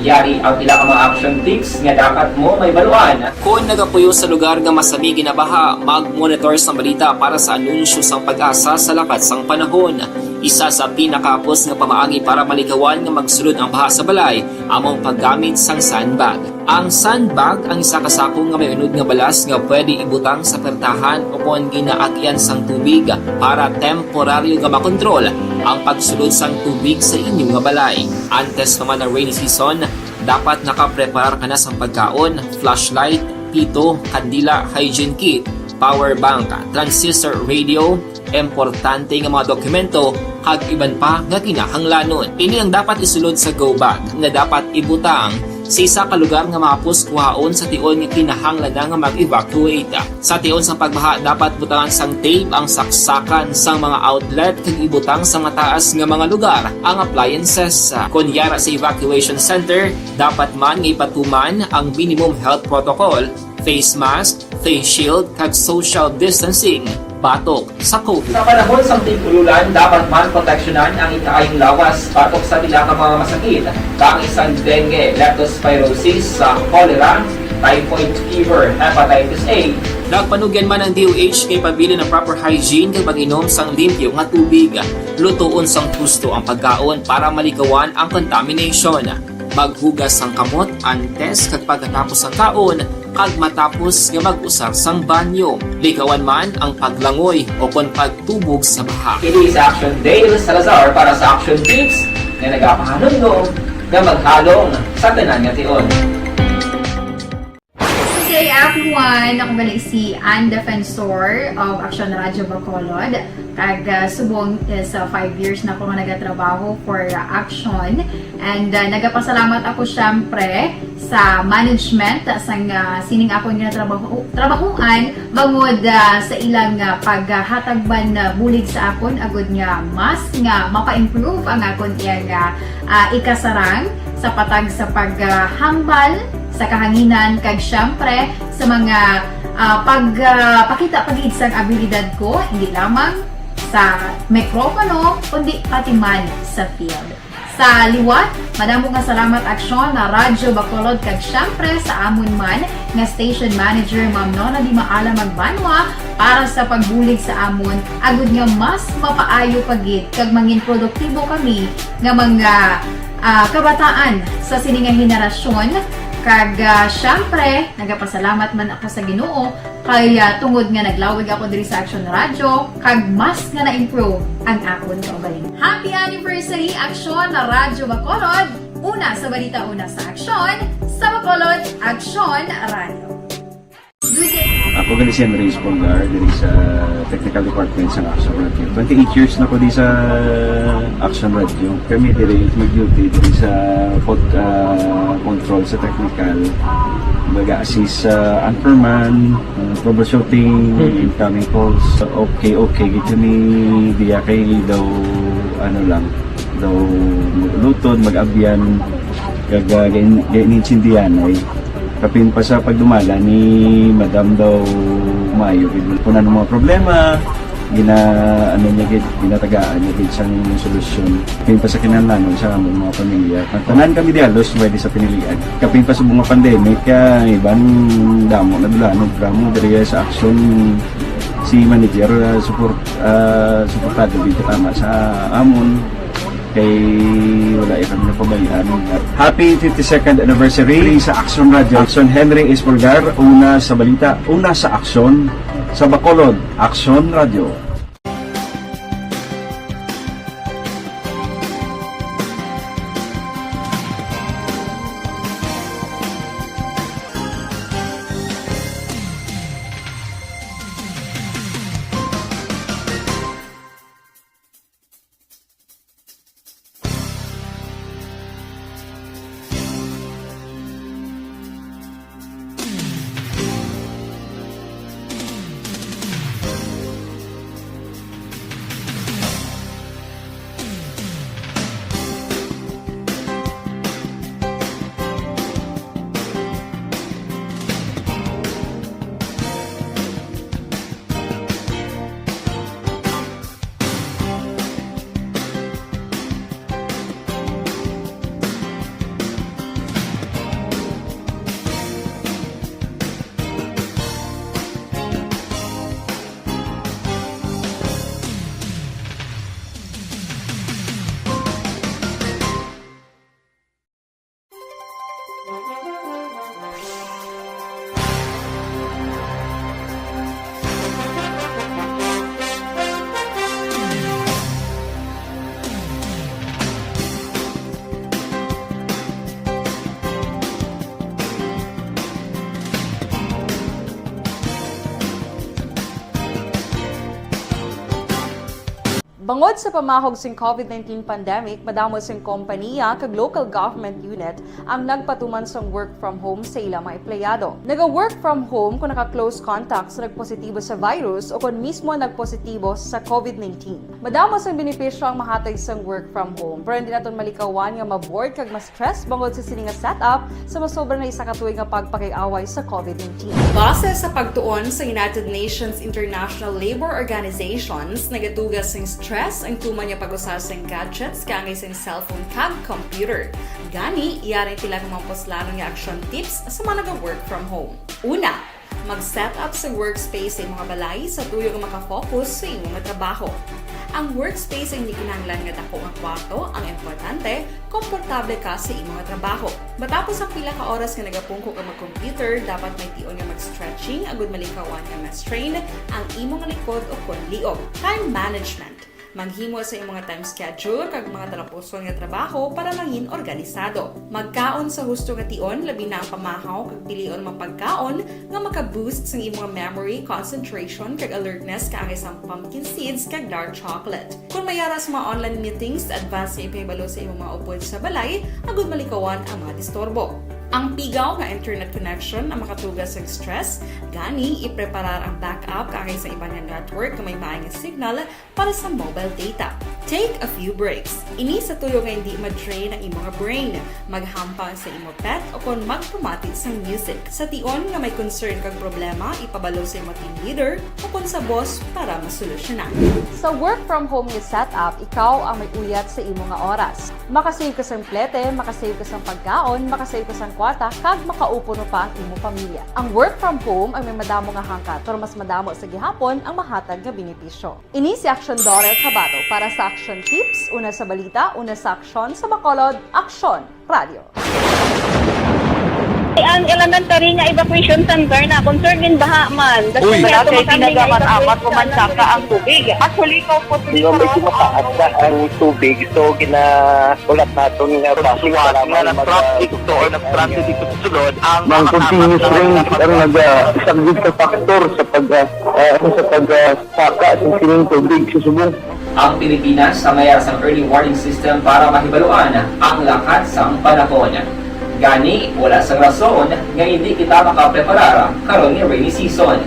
H: Yari ang pila ka mga action tips nga dapat mo may baluan. Kung nagapuyo sa lugar nga masami ginabaha, mag-monitor sa balita para sa anunsyo sang pag-asa sa lakas sang panahon. Isa sa pinakapos nga pamaagi para malikawan nga magsulod ang baha sa balay, among paggamit sang sandbag. Ang sandbag ang isa kasakong nga may unod nga balas nga pwede ibutang sa pertahan o kung ginaagyan sang tubig para temporaryo nga makontrol ang pagsulod sang tubig sa inyong nga balay. Antes naman ng rainy season, dapat nakapreparar ka na sa pagkaon, flashlight, pito, kandila, hygiene kit, power bank, transistor radio, importante nga mga dokumento, kag iban pa nga kinahanglanon. Ini ang dapat isulod sa go bag nga dapat ibutang sa isa ka lugar nga mapos kuhaon sa tion nga kinahanglan nga mag-evacuate. Sa tion sa pagbaha dapat butangan sang tape ang saksakan sang mga outlet kag ibutang sa mataas nga mga lugar ang appliances. Kunyara sa evacuation center, dapat man nga ipatuman ang minimum health protocol, face mask, face shield kag social distancing. Batok sa COVID. Sa panahon sa tigululan, dapat man proteksyonan ang ikaayong lawas batok sa pila ka mga masakit. Kang isang dengue, leptospirosis, cholera, typhoid fever, hepatitis A. Nagpanugyan man ang DOH kay pabili ng proper hygiene kay pag-inom sang limpyo nga tubig. Lutuon sang gusto ang pagkaon para malikawan ang contamination. Maghugas sang kamot antes kag pagkatapos ang kaon kag matapos nga mag-usar sang banyo. Likawan man ang paglangoy o kon pagtubog sa baha. Kini sa Action Dale Salazar para sa Action Tips nga nagapahanungnog nga maghalong sa tanan nga tion.
I: Good day everyone! Ako ba si Ann Defensor of Action Radio Bacolod. Kag subong sa 5 years na ako nga nagatrabaho for Action. And nagapasalamat ako syempre sa management sang sining ako nga trabahuan bangod sa ilang paghatagban bulig sa akon agud nga mas nga mapa-improve ang akon iyang ikasarang sa patag sa paghambal sa kahanginan kag syempre sa mga pakita pagid sang abilidad ko hindi lamang sa mikropono kundi pati man sa field. Sa liwat, madamo nga salamat aksyon na Radyo Bacolod kag syempre sa amon man nga station manager Ma'am Nona Di Maala Magbanwa para sa pagbulig sa amon agud nga mas mapaayo pagid kag mangin produktibo kami nga mga kabataan sa sining nga henerasyon. Kag syempre, nagapasalamat man ako sa Ginoo kay tungod nga naglawig ako diri sa Action Radio kag mas nga na-improve ang akon kaugalingon. Happy anniversary Action na Radyo Bacolod! Una sa balita, una sa Action, sa Bacolod Action Radio.
J: Ako gali si Enrique Polgar diri sa Technical Department sa Action Radio. 28 years na ko di sa Action Radio. Kami diri mag-duty diri sa control sa technical. Mag-assist sa anchorman, troubleshooting, incoming calls. Okay. Gito ni diya kay daw daw lutod, mag-abyan, ganinsindihan ay kapin pa sa pagdumala ni Madam daw Mayo. Kung ano mga problema, ginatagaan niya gid sang solusyon. Kapin pa sa kinahanglan sa among mga pamilya. Tanan kami dialos pwede sa pinilian. Kapin pa sa mga pandemic, iban damo na dulanog dramo diri sa action si manager suportado dito tama sa amon. Kay wala kami na pabayaan. Happy 52nd anniversary sa Action Radio. Action Henry Espolgar, una sa balita, una sa aksyon sa Bacolod, Action Radio.
E: Bangod sa pamahog sing COVID-19 pandemic, madamo sing kompanya kag local government unit ang nagpatuman sang work from home sa ilang mga empleyado. Naga-work from home kung naka-close contact sa nagpositibo sa virus o kung mismo nagpositibo sa COVID-19. Madamo sang benepisyo ang mahatag sang work from home, pero hindi naton malikawan nga ma-bored kag ma-stress bangod sa sini nga setup sa masobra na isa ka tuig nga pagpakiaway sa COVID-19. Base sa pagtuon sa United Nations International Labour Organizations, nagatugas sing stress ang tuman niya pag-usar sa gadgets kangay sa cellphone kag computer. Gani, iyaring tila ng mga poslanong nga action tips sa mga nag-work from home. Una, mag-set up sa workspace sa mga balay sa tuyo nga makafocus sa inyong mga trabaho. Ang workspace ay hindi kinahanglan nga dako nga kwarto, ang importante, komportable ka sa imong nga trabaho. Matapos ang pila ka oras nga nagapungko ka mag-computer, dapat may tion nga mag-stretching agud malikawan nga ma-strain ang imong likod o konliog. Time management. Manghimo sa imong mga time schedule kag mga talapuson nga trabaho para mangin organisado. Magkaon sa husto nga tion, labi na ang pamahaw kag pilion mapagkaon nga maka-boost sa imong memory, concentration kag alertness kaangay sa pumpkin seeds kag dark chocolate. Kung mayara sa mga online meetings, advance sa ipahibalo sa imong mga upod sa balay, agud malikawan ang mga disturbo. Ang pigaw nga internet connection ang makatugas sa stress, gani ipreparar ang backup kaagay sa iba nga network nga may maayong signal para sa mobile data. Take a few breaks. Ini sa tuyo nga hindi ma-drain ang imong brain, maghampang sa imo pet o kon magpumati sa music. Sa tion nga may concern kag problema, ipabalo sa imo team leader o kon sa boss para masolusyonan. Sa work from home nga setup, ikaw ang may uyat sa imo nga oras. Makasave ka sa plete, makasave ka sa pagkaon, makasave ka sa kwarta, kag makaupo no pa ang imo pamilya. Ang work from home ay may madamo nga hangkat, pero mas madamo sa gihapon ang mahatag nga benepisyo. Ini si Aksyon Dorel Cabato para sa Action Tips, una sa balita, una sa aksyon sa Bacolod, Aksyon Radio.
F: Ang elementary nga evacuation center na concern din baha man.
D: Uy.
F: Kasi pinagamat-amat kumansaka ang tubig. Actually, ko po
G: Di ba medyo mataas na ang tubig, so ginaulat natin nga
C: Pagsuwat nga nag-traffic to or nag-transit dito sa sulod, ang
G: Mang continuous rain ang nag-isagdid sa factor sa pagsaka sa sining tubig sa subong.
H: Ang Pilipinas sa mayroon sa early warning system para mahibaluan ang lakas sang panahon. Gani, wala sa rason nga hindi kita makapreparar karon ni rainy season.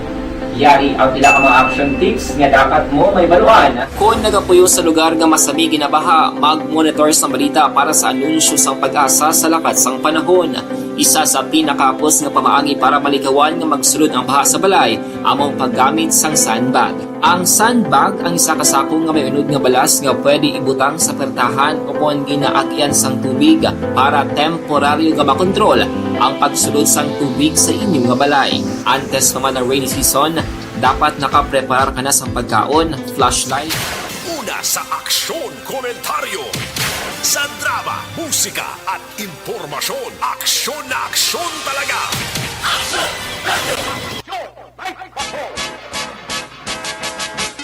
H: Yari ang pila ka mga action tips nga dapat mo may baluan. Kung nagapuyo sa lugar nga masabi ginabaha, mag-monitor sa balita para sa anunsyo sang pag-asa sa lakat sang panahon. Isa sa pinakapos nga pamaagi para malikawan nga magsulod ang baha sa balay, among paggamit sang sandbag. Ang sandbag ang isa kasakong nga may unod nga balas nga pwede ibutang sa pertahan upon ginaagyan sang tubig para temporaryo nga makontrol ang pagsulod sang tubig sa inyong nga balay. Antes naman ng rainy season, dapat nakapreparar ka na sa pagkaon, flashlight.
B: Una sa aksyon, komentaryo. Sa drama, musika at impormasyon. Aksyon na aksyon talaga.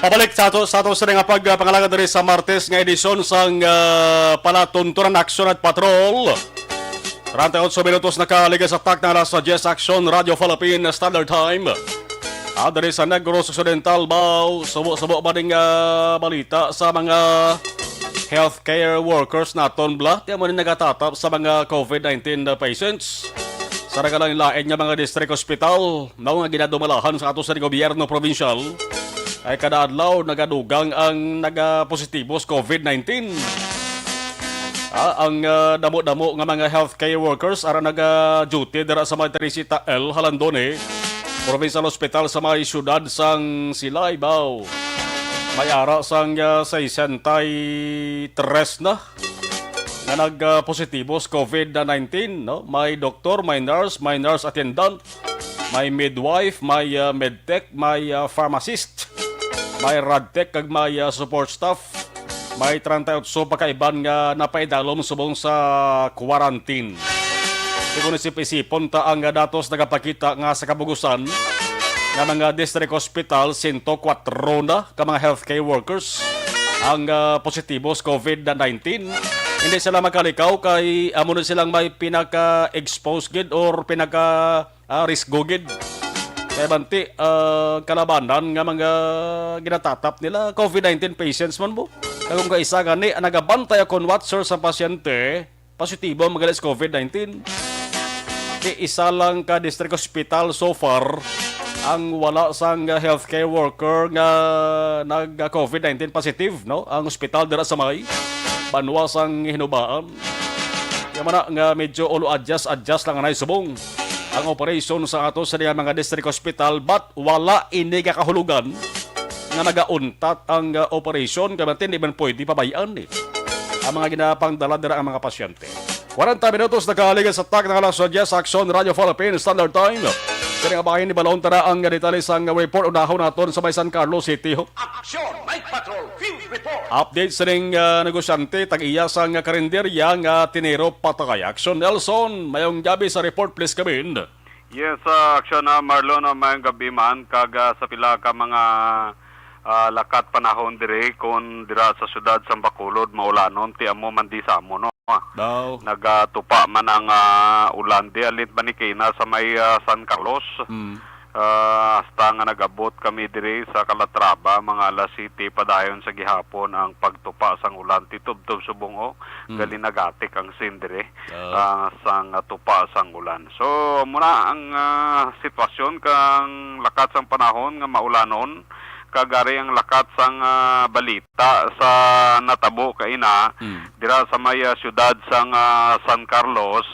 A: Pabalik sa ato sa nga pagpangalaga diri sa Martes nga edisyon sang palatuntunan aksyon at patrol. 38 minutos nakaliga sa tak na alas 10 Aksyon Radio Philippine Standard Time. Diri sa Negros Occidental Bao, subo-subo ba ding balita sa mga healthcare workers naton bla. Tiyan mo rin nagatatap sa mga COVID-19 patients. Sa nagalang lain nga mga district hospital, na nga ginadumalahan sa ato sa gobyerno provincial, ay kada adlaw nagadugang ang nagapositibo sa COVID-19. Ang damo-damo nga mga healthcare workers ara naga-duty dira sa mga Teresita L. Halandone, Provincial Hospital sa mga syudad sang Silay, Bao. May ara sang 63 na nagpositibo sa COVID-19. No? May doktor, may nurse attendant, may midwife, may medtech, may pharmacist, may radtech, kag may support staff. May 38 pagkaiban nga napaidalom subong sa quarantine. Kung isip-isipon ta ang datos nagapakita nga sa kabugusan nga mga district hospital, 104 na ka mga healthcare workers ang positibo sa COVID-19. Hindi sila makalikaw kay amo na silang may pinaka-expose gid or pinaka-risk go gid. Kaya banti, kalabanan nga mga ginatatap nila COVID-19 patients man mo. Kung kaisa gani, nagabantay akong watcher sa pasyente, positibo ang magalis COVID-19. Isa lang ka district hospital so far ang wala sang healthcare worker nga nag-COVID-19 positive, no? Ang hospital dira sa May, banwa sang hinubaan. Kaya man nga medyo ulo adjust lang anay subong ang operation sa ato sa mga district hospital, but wala ini kakahulugan nga nagauntat ang operation kaya hindi man pwede pabayaan ang mga ginapangdala dira ang mga pasyente. 40 minutos nakaligan sa tak ng alas 10 sa Aksyon Radio Philippine Standard Time. Kaya nga bahin ni Balon tara ang detalye sa report unahon naton sa may San Carlos City.
B: Aksyon, Night Patrol, Field Report.
A: Update sa ring negosyante tag-iya sa karinderya nga tinero patay. Aksyon Nelson, mayong gabi sa report please kamin.
K: Yes, aksyon na Marlon, mayong gabi man kag sa pila ka mga lakat panahon dire kon dira sa syudad sa Bacolod maulanon ti amo man di sa amo no. Nagatupa man ang ulan di alit banikina sa may San Carlos. hasta nga nagabot kami diri sa Calatrava mga alas 7 padayon sa gihapon ang pagtupa sang ulan titubtob subong o gali nagatik ang sindire sang tupa sang ulan. So muna ang sitwasyon kang lakat sang panahon nga maulanon kagari ang lakat sang balita sa natabo kaina dira sa may syudad sang San Carlos.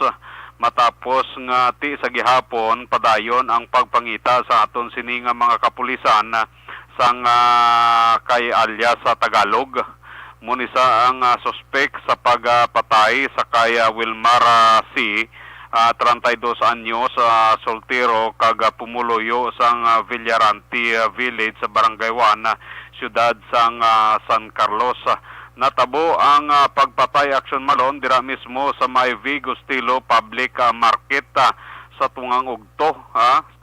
K: Matapos nga ti sa gihapon padayon ang pagpangita sa aton sini nga mga kapulisan sang kay alias sa Tagalog. Munisa ang suspek sa pagpatay sa kay Wilmar C. 32 anyos, soltero kag pumuloyo sang Villaranti Village sa Barangay 1, siyudad sang San Carlos. Natabo ang pagpatay action malon dira mismo sa may Vigo Estilo Public Market sa Tungang Ugto,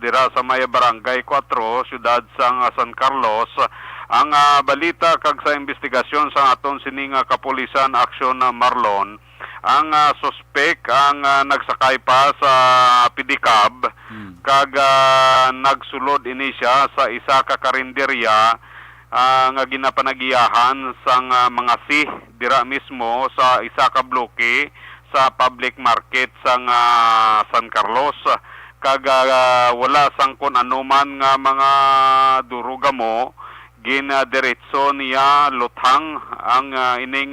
K: dira sa may Barangay 4, siyudad sang San Carlos. Ang balita kag sa investigasyon sa aton sining kapulisan action Marlon, ang suspek ang nagsakay pa sa pedicab kag nagsulod ini siya sa isa ka karinderya nga ginapanagiyahan sang mga dira mismo sa isa ka bloke sa public market sang San Carlos. Kag wala sang kun anuman nga mga durugamo, ginadiretso niya luthang ang ining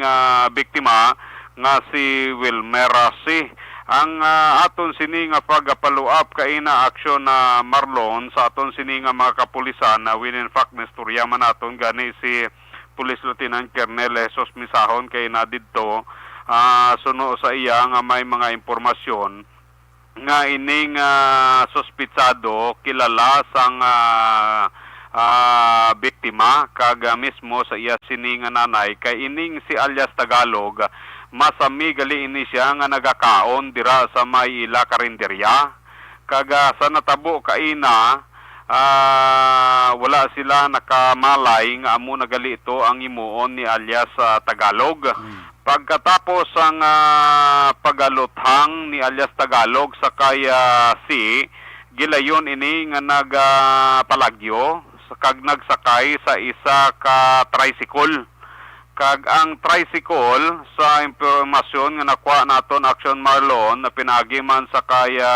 K: biktima nga si Wilmer C. Ang aton sini nga pagpaluap kaina aksyon na Marlon sa aton sini nga mga kapulisan na in fact nestorya man aton gani si Police Lieutenant Colonel Jesus Misahon kay na didto suno sa iya nga may mga impormasyon nga ining suspitsado kilala sang biktima kag mismo sa iya sini nga nanay kay ining si alias Tagalog. Masami gali ini siya nga nagakaon dira sa may ila karinderya. Kaga sa natabo kaina, wala sila nakamalay nga amo nagali ito ang imuon ni alias Tagalog. Pagkatapos ang pagaluthang ni alias Tagalog sa kaya si gilayon ini nga nagpalagyo kag nagsakay sa isa ka tricycle. Kag ang tricycle sa impormasyon nga nakuha naton action Marlon na pinagi man sa kaya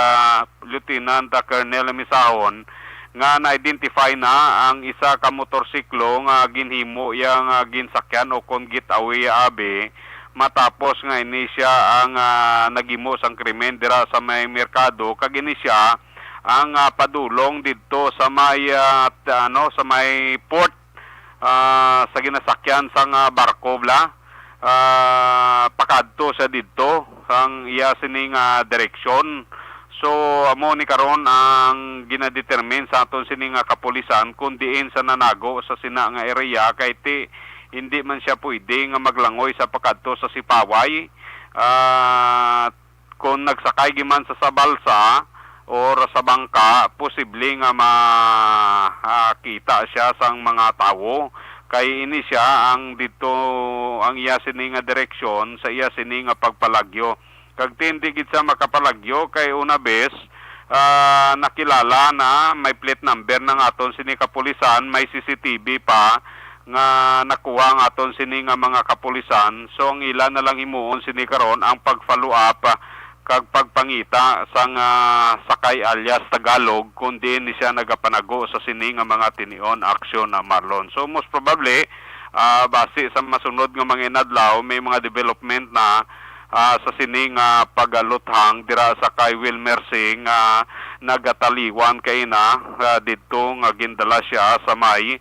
K: Lieutenant Colonel Misahon nga na-identify na ang isa ka motorsiklo nga ginhimo yang ginsakyan o kon gitawi abi matapos nga ini siya ang nagimo sang krimen dira sa may merkado kag ini siya ang padulong didto sa may sa may port sa ginasakyan sang barko pakadto sa didto ang iya sining direksyon. So amo ni karon ang ginadetermine sa aton sining kapulisan kung diin sa nanago sa sina nga area kay ti hindi man siya pwede nga maglangoy sa pakadto sa Sipaway. Kung nagsakay giman sa balsa or sa bangka, posible nga makita siya sang mga tao. Kay ini siya ang dito ang iya sini nga direksyon sa iya sini nga pagpalagyo. Kag tindi gid sa makapalagyo kay una bes nakilala na may plate number ng aton sini kapulisan, may CCTV pa nga nakuha ang aton sini nga mga kapulisan. So ang ila na lang himuon sini karon ang pag-follow up kag pagpangita sang sakay alias Tagalog kundi ni siya nagapanago sa sini nga mga tinion aksyon na Marlon. So most probably base sa masunod nga mga inadlaw may mga development na sa sini nga pagaluthang dira sa kay Wilmer C nga nagataliwan kay na didto nga gindala siya sa may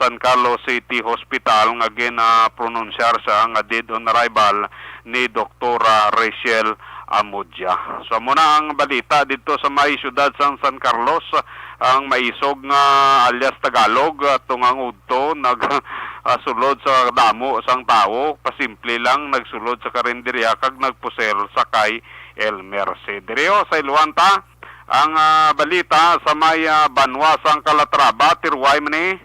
K: San Carlos City Hospital nga ginapronunsyar siya nga dead on arrival ni Dr. Rachel Amudja. So muna ang balita dito sa may syudad sang San Carlos, ang maisog nga alias Tagalog tungang udto nagsulod sa damo sang tao, pasimple lang nagsulod sa karinderya kag nagpusel sa kay Elmer Cedrio sa Iluanta. Ang balita sa may Banwa sang Calatrava, Tirway man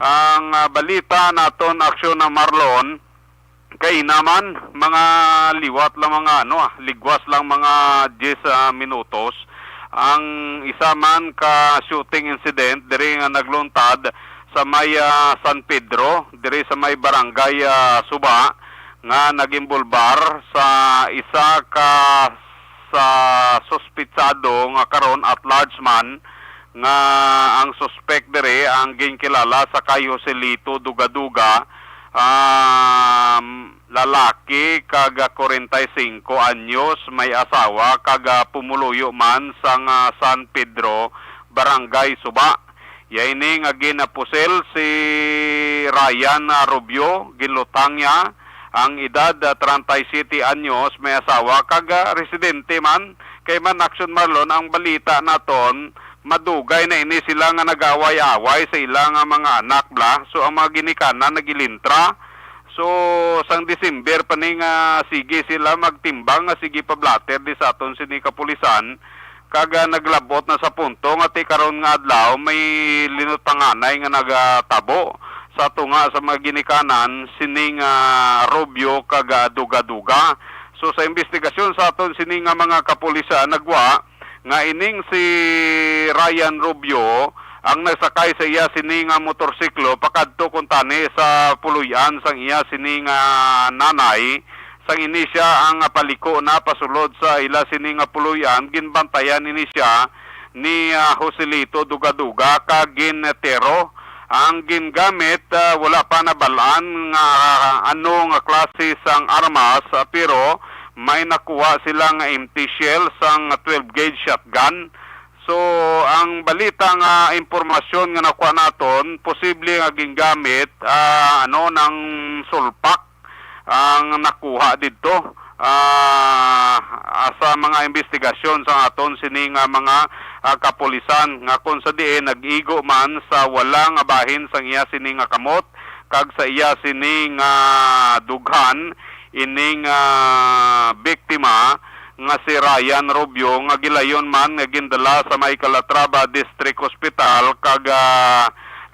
K: ang balita naton aksyon na Marlon kay naman mga liwat lang mga ligwas lang mga 10 minutos ang isa man ka shooting incident diri nga nagluntad sa may San Pedro, diri sa may barangay Suba, nga nag-imbulbar sa isa ka sa suspitsado nga karon at large man nga ang suspect diri ang ginkilala sa kay Joselito Dugaduga, lalaki kaga 45 anyos, may asawa kaga pumuluyo man sa San Pedro, barangay Suba. Yaini nga ginapusel si Ryan Rubio, ginlutang niya ang edad 37 anyos, may asawa kaga residente man. Kay man Action Marlon ang balita naton, madugay na ini sila nga nag-away-away sa ilang mga anak bla. So ang mga ginikanan nagilintra. So sang December pa ni nga sige sila magtimbang nga sige pa blatter di sa aton sini kapulisan. Kaga naglabot na sa punto nga ti karon nga adlaw may linutanganay nga nagatabo sa tunga sa mga ginikanan sining Rubio kaga duga-duga. So sa investigasyon sa aton sining nga mga kapulisan nagwa nga ining si Ryan Rubio ang nagsakay sa iya sining motorsiklo pakadto kuntani sa puluyan sang iya sining nanay. Sang ini siya ang paliko na pasulod sa ila sining puluyan, ginbantayan ini siya ni Joselito Dugaduga ka ginetero. Ang gingamit wala pa nabalaan nga anong klase sang armas, pero may nakuha silang empty shell sang 12 gauge shotgun. So ang balita nga impormasyon nga nakuha naton, posible nga gingamit ng sulpak ang nakuha dito sa mga investigasyon sa aton sining mga kapulisan nga kung sa diin nag-igo man sa walang bahin sang iya sining kamot kag sa iya sining dughan ining biktima nga si Ryan Rubio nga gilayon man nga gindala sa may Calatrava District Hospital kag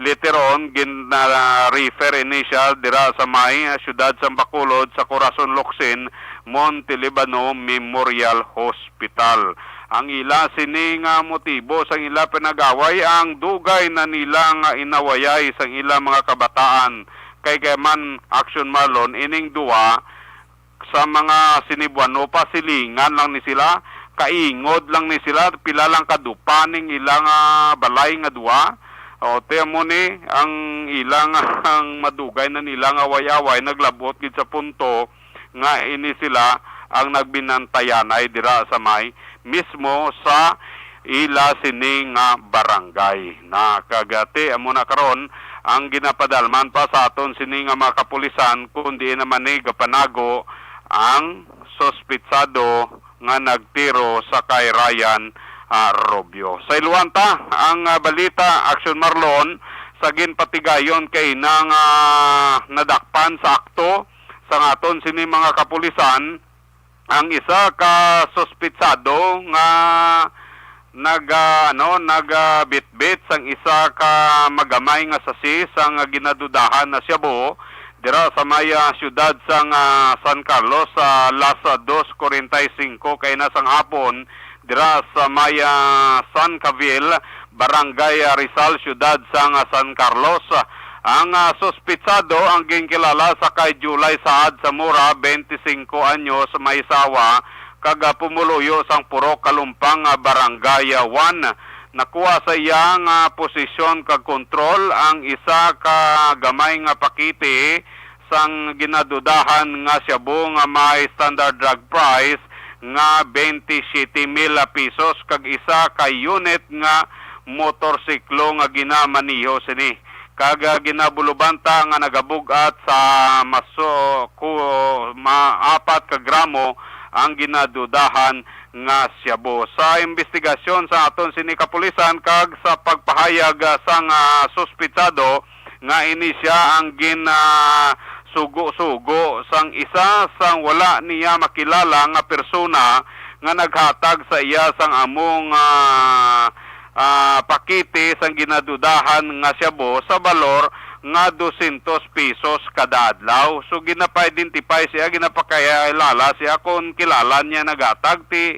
K: later on, refer initial dira sa may siyudad sa Bacolod sa Corazon Locsin, Monte Libano Memorial Hospital. Ang ila sining motibo sang ila pinagaway ang dugay na nilang inawayay sang ila mga kabataan. Kay man Action Marlon ining duwa sa mga sinibuano pa silingan lang ni sila, kaingod lang ni sila, pila lang kadupaning ilang balay nga duwa. O tiyan mo ni ang ilang ang madugay na nilang away-away naglabot gid sa punto nga ini sila ang nagbinantayanay dira sa may mismo sa ila sining barangay. Na kagati amo na karon ang ginapadalman pa sa aton sining mga kapulisan kundi naman ni gapanago ang sospitsado nga nagtiro sa kay Ryan Rubio. Sa Iluanta, ang balita, Action Marlon, sa ginpatigayon kay nang nadakpan sa akto sa ngaton sini mga kapulisan, ang isa ka sospitsado nga nagbitbit sang isa ka magamay nga sasi sang ginadudahan na Cebu dira sa maya siyudad sang San Carlos sa alas 2:45 kay nasang hapon dira sa maya San Cavil, Barangay Rizal, siyudad sang San Carlos. Ang sospitsado ang ginkilala sa kay July Saad Zamora, 25 anyos, may sawa, kaga pumuluyo sang Purok Kalumpang, Barangay 1. Nakuha sa iyang posisyon kag kontrol ang isa ka gamay nga pakiti sang ginadudahan nga Cebu nga may standard drug price nga 27,000 pesos kag isa ka unit nga motorsiklo nga ginamaniho sini. Kag ginabulubanta nga nagabugat sa maapat ka gramo ang ginadudahan nga Cebu. Sa investigasyon sa aton sini kapulisan kag sa pagpahayag sang sospitsado nga ini siya ang sugo-sugo sang isa sang wala niya makilala nga persona nga naghatag sa iya sang among pakiti sang ginadudahan nga Cebu sa balor nga 200 pesos kada adlaw. So ginapa-identify siya, ginapakilala siya kung kilala niya naghatag ti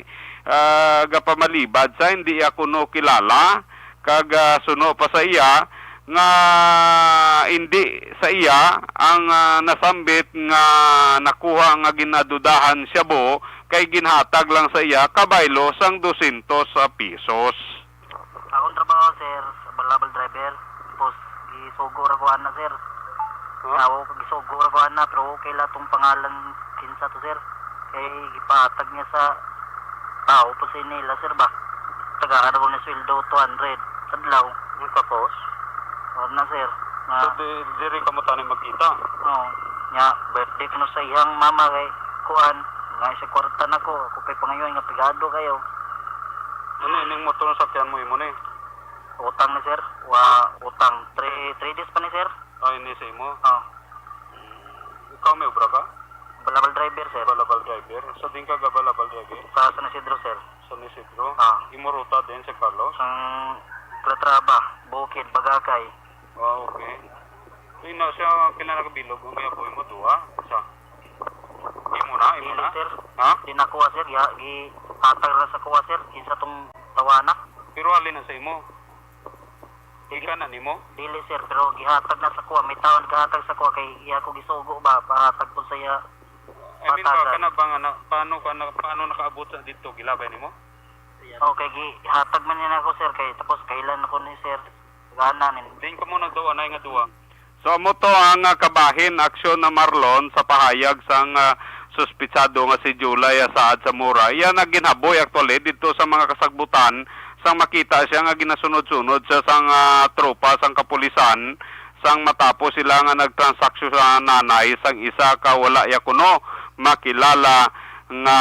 K: gapamalibad sa hindi ako no kilala kag suno pa sa iya nga hindi sa iya ang nasambit nga nakuha nga ginadudahan siya bo kay ginhatag lang sa iya kabaylo sang 200 pesos.
G: Akong trabaho, sir, sa balabal driver. Tapos, gisugo ra ko na, sir. Nawo, gisugo ra ko na, pero okay lang itong pangalan kinsa to, sir. Kay ipatag niya sa tao po sa nila, sir, ba? Tagaan ko na sweldo 200. Sadlaw. Tapos? O na, sir.
K: So, diri ka mo tanin magkita?
G: Oo. Nga, birthday ko na sa iyang mama kay kuan. Nga isa kwarta na ko. Ako kay pangayon nga pigado kayo.
K: Ano ining motor sa sakyan mo imo ni?
G: Utang ni, sir. Utang. 3 days pa ni, sir.
K: Ay, ini sa imo?
G: Oo.
K: Ikaw may obra ka?
G: Balabal driver, sir.
K: Balabal driver? Sa din ka balabal driver?
G: Sa San Isidro, sir.
K: Sa Isidro? Imo ruta din sa Carlos?
G: Sang Clatraba, Bukid, Bagakay.
K: Okay. So, ina siya kinanagabilog kung kaya po imo duha? Sa? Imo na?
G: Sir.
K: Ha?
G: Di nakuha, sir. Hatag na sa kuha, sir. Isa tong tawana.
K: Pero alin na sa imo? Ika na nimo?
G: Dili, sir. Pero gihatag na sa kuha. May taon kahatag sa kuha. Kay iya ko gisugo ba? Pahatag po sa iya.
K: I mean, paano nakaabot sa dito? Gilabay nimo?
G: Okay, gihatag man niya ako, sir. Kay tapos kailan ako ni, sir. Gana nin.
K: Din ka muna duwa na nga duwa. So amo to ang kabahin aksyon na Marlon sa pahayag sang suspitsado nga si Julay Asaad sa Mura. Iya na ginhaboy actually dito sa mga kasagbutan sang makita siya nga ginasunod-sunod sa sang tropa sang kapulisan sang matapos sila nga nagtransaksyon sa nanay sang isa ka wala ya kuno makilala nga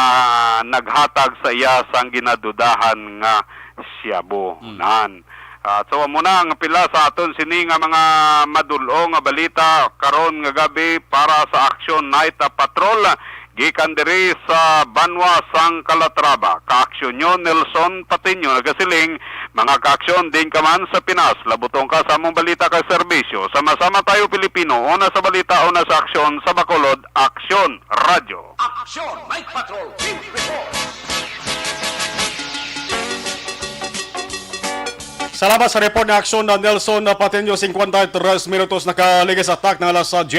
K: naghatag sa iya sang ginadudahan nga siyabo nan. So muna ang pila sa aton sini nga mga madulo nga balita karon nga gabi para sa Action Night Patrol gikan diri sa Banwa sang Calatrava. Kaaksyon nyo Nelson Patiño nagasiling mga kaaksyon din ka man sa Pinas labutong ka sa among balita kag serbisyo. Sama-sama tayo Pilipino una sa balita una sa aksyon sa Bacolod Aksyon Radio.
B: Action Night Patrol Team Report.
A: Salamat sa report na aksyon na Nelson Patiño, 53 minutos nakaligas attack ng alas 10.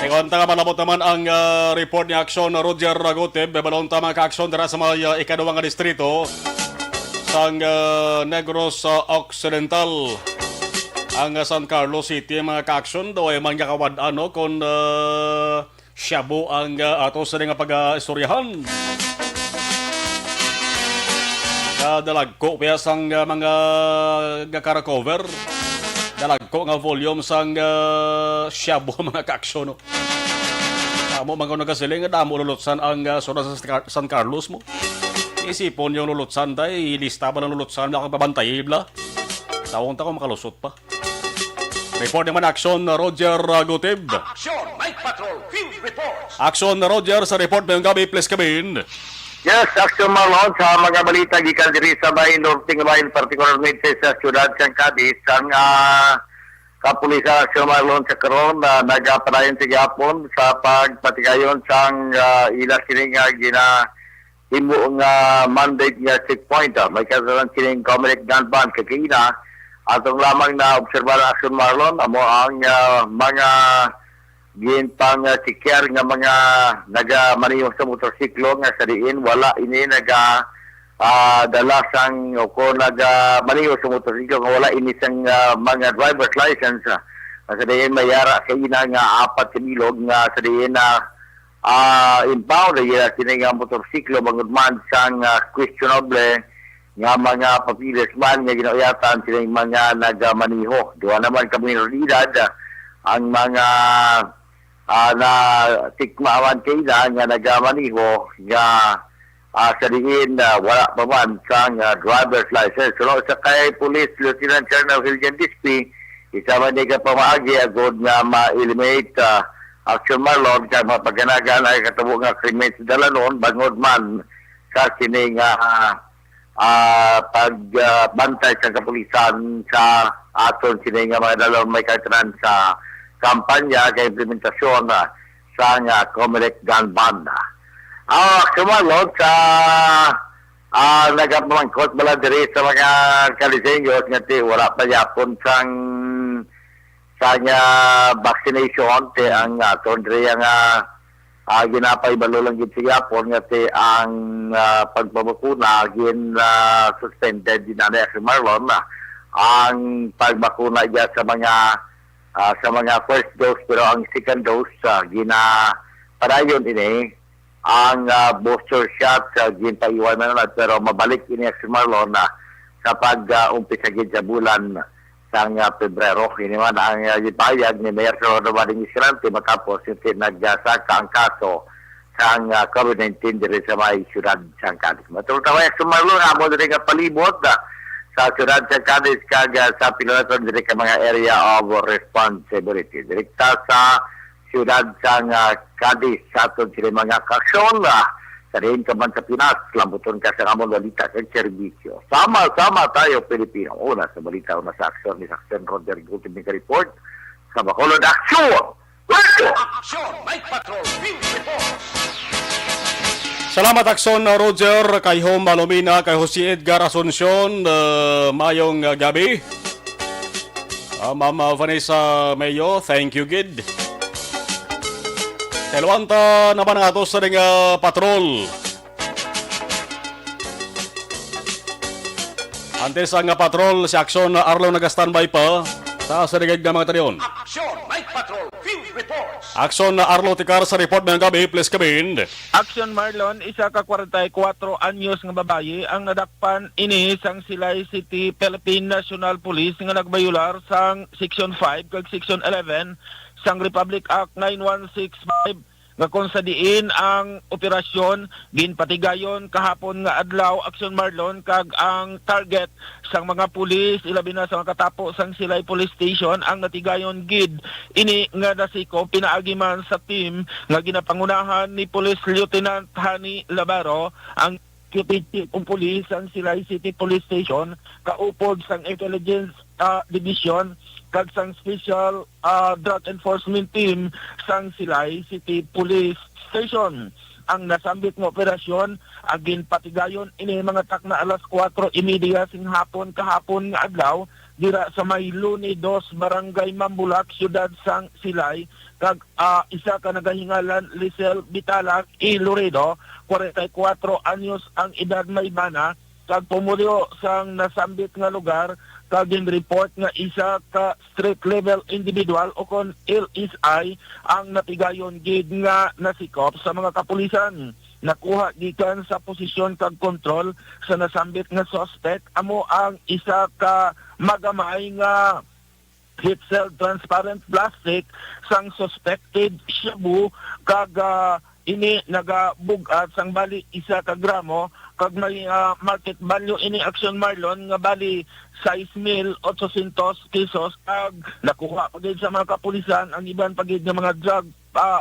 A: Ikaw nga malabot naman ang report ni aksyon na Roger Ragoteb. Bebalon tama ka-aksyon dara sa mga ikaduwang nga distrito sang Negros Occidental. Ang San Carlos City mga ka-aksyon daw ay mga kawad-ano kung siyabo ang ato sa nga pag-istoryahan. Dalagko kaya sang mga gakarakover. Dalagko nga volume sang siyabo mga kaaksyon. No? Amo mga nagasiling damo lulutsan ang sura sa San Carlos mo. Isipon yung lulutsan tayo, ilista ba ng lulutsan na kakababantay bla? Tawang-tawang makalusot pa. Report naman aksyon na Roger Goteb.
B: Action Night Patrol Field Reports.
A: Aksyon na Roger sa report ngayong gabi, please kabin.
C: Yes, Action Marlon sa mga balita gikan diri sa bahin Norte nga bahin particularmente sa siyudad sang Cadiz ang kapulisan Action Marlon sa karon na nagapadayon sa gihapon sa pagpatigayon sang ila kini nga himo nga mandate nga checkpoint. May kasalan kining Comelec gun ban kakina atong lamang na obserbar Action Marlon amo ang mga ginpang sikyer nga mga nagamaniho sa motorsiklo nga sa diin wala ini dala sang o nagamaniho sa motorsiklo nga wala ini sang mga driver's license sa diin mayara sa ina nga 4 kimilog nga sa diin na impound ya kini nga motorsiklo bangod sang questionable nga mga papilis man nga ginauyatan sila mga nagamaniho. Doon naman kami realidad ang mga na tikmaawan kaila nga nagamaniho nga sa diin wala pa man sang driver's license. So sa kay Police Lieutenant Colonel Hiljan Dispi, isa man ka pamaagi agod nga ma-eliminate Action Marlon kay mapaganagan ay katabo nga krimen sa dalanon bangod man sa kini nga pagbantay sa kapulisan sa aton sini nga mga dalawang may katran sa kampanya kay implementasyon sa Comelec gun ban. Sumalot sa nagapamangkot bala diri sa mga kalisenyos nga wala pa yapon sang vaccination te ang tondre nga ginapay balulang gid sa yapon nga te ang pagbabakuna gin suspended din na si Marlon ang pagbakuna diya sa mga first dose pero ang second dose padayon ini ang booster shot ginpaiwan na pero mabalik ini si Marlon sa pag-umpisa gid sa bulan sang Pebrero. Ini man ang ipayag ni Mayor Rodobading Isilante matapos yung nagsaka ang kaso sang COVID-19 diri sa may syudad sang Cadiz. Matultawa sa Marlon amo diri ka palibot sa syudad sang Cadiz kag sa pinalaton diri ka mga area of responsibility. Direkta sa syudad sang Cadiz sa aton sila mga kaksyon sa rin ka man sa Pinas, lambuton ka sa among balita sa serbisyo. Sama-sama tayo, Pilipino. Una sa balita, una sa aksyon ni Saxon Rodrigo Timika Report sa Bacolod Aksyon!
B: Aksyon! May patrol! Field Reports!
A: Salamat Akson Roger, kay Home Malomina, kay Jose Edgar Asuncion, mayong gabi. Ma'am Vanessa Mayo, thank you, Gid. Telwanta naman nga ito sa ring patrol. Antes ang patrol, si Akson Arlo nag-standby pa sa sarigag ng mga taniyon.
B: Aksyon! May patrol! Field Reports!
A: Akson Arlo Tikar sa report ng gabi, please kabin.
L: Action Marlon, isa ka 44 anyos nga babayi ang nadakpan ini sang Silay City Philippine National Police nga nagbayular sang Section 5 kag Section 11 sang Republic Act 9165 nga kung sa diin ang operasyon ginpatigayon kahapon nga adlaw Action Marlon kag ang target sang mga pulis ilabi na sa makatapo sang Silay Police Station ang natigayon gid ini nga nasiko pinaagi man sa team nga ginapangunahan ni Police Lieutenant Hani Labaro ang Deputy Police ang Silay City Police Station kaupod sang Intelligence Division kag sang Special Drug Enforcement Team sang Silay City Police Station. Ang nasambit ng operasyon agin patigayon ini mga takna alas 4:30 sing hapon kahapon nga adlaw dira sa may Luni 2 Barangay Mambulak, Siyudad sang Silay kag isa ka nagahingalan Lisel Bitalak y Loredo, 44 anyos ang edad may bana kag pumulyo sang nasambit nga lugar kag report nga isa ka street level individual o kon LSI ang natigayon gid nga nasikop sa mga kapulisan. Nakuha gikan sa posisyon kag kontrol sa nasambit nga suspect amo ang isa ka magamay nga heat cell transparent plastic sang suspected shabu kag ini nagabugat sang bali isa ka gramo kag may market value ini Action Marlon nga bali 6,800 pesos kag nakuha pagid sa mga kapulisan ang iban pagid nga mga drug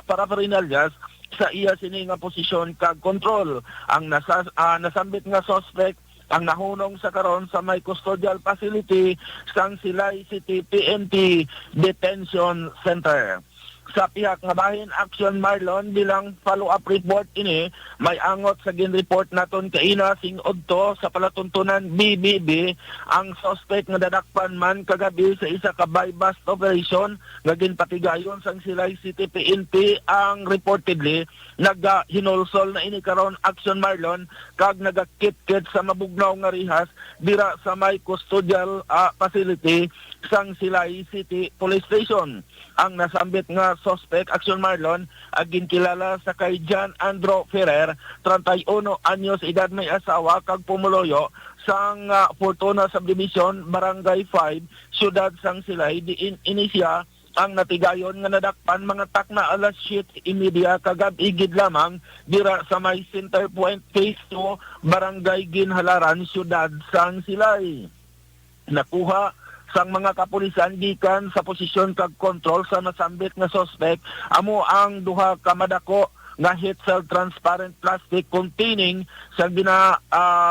L: paraphernalias sa iya sini nga posisyon kag control. Ang nasambit nga suspect ang nahunong sa karon sa may custodial facility sang Silay City PNP Detention Center. Sa pihak nga bahin Action Marlon bilang follow-up report ini may angot sa gin-report naton kaina sing odto sa palatuntunan BBB ang suspect nga dadakpan man kagabi sa isa ka buy-bust operation nga ginpatigayon sang Silay City PNP ang reportedly nagahinulsol na ini karon Action Marlon kag nagakit-kit sa mabugnaw nga rihas dira sa may custodial facility sang Silay City Police Station. Ang nasambit nga suspect Action Marlon agin kilala sa kay John Andro Ferrer, 31 anyos edad may asawa kag pumuloyo sang Fortuna Subdivision, Barangay 5, Siyudad sang Silay. Diin inisya ang natigayon nga nadakpan mga takna alas 7:30 kagabi gid lamang dira sa may Center Point Phase 2, Barangay Ginhalaran, Siyudad sang Silay. Nakuha sang mga kapulisan gikan sa posisyon kag kontrol sa nasambit nga suspect amo ang duha ka madako nga heat cell transparent plastic containing sa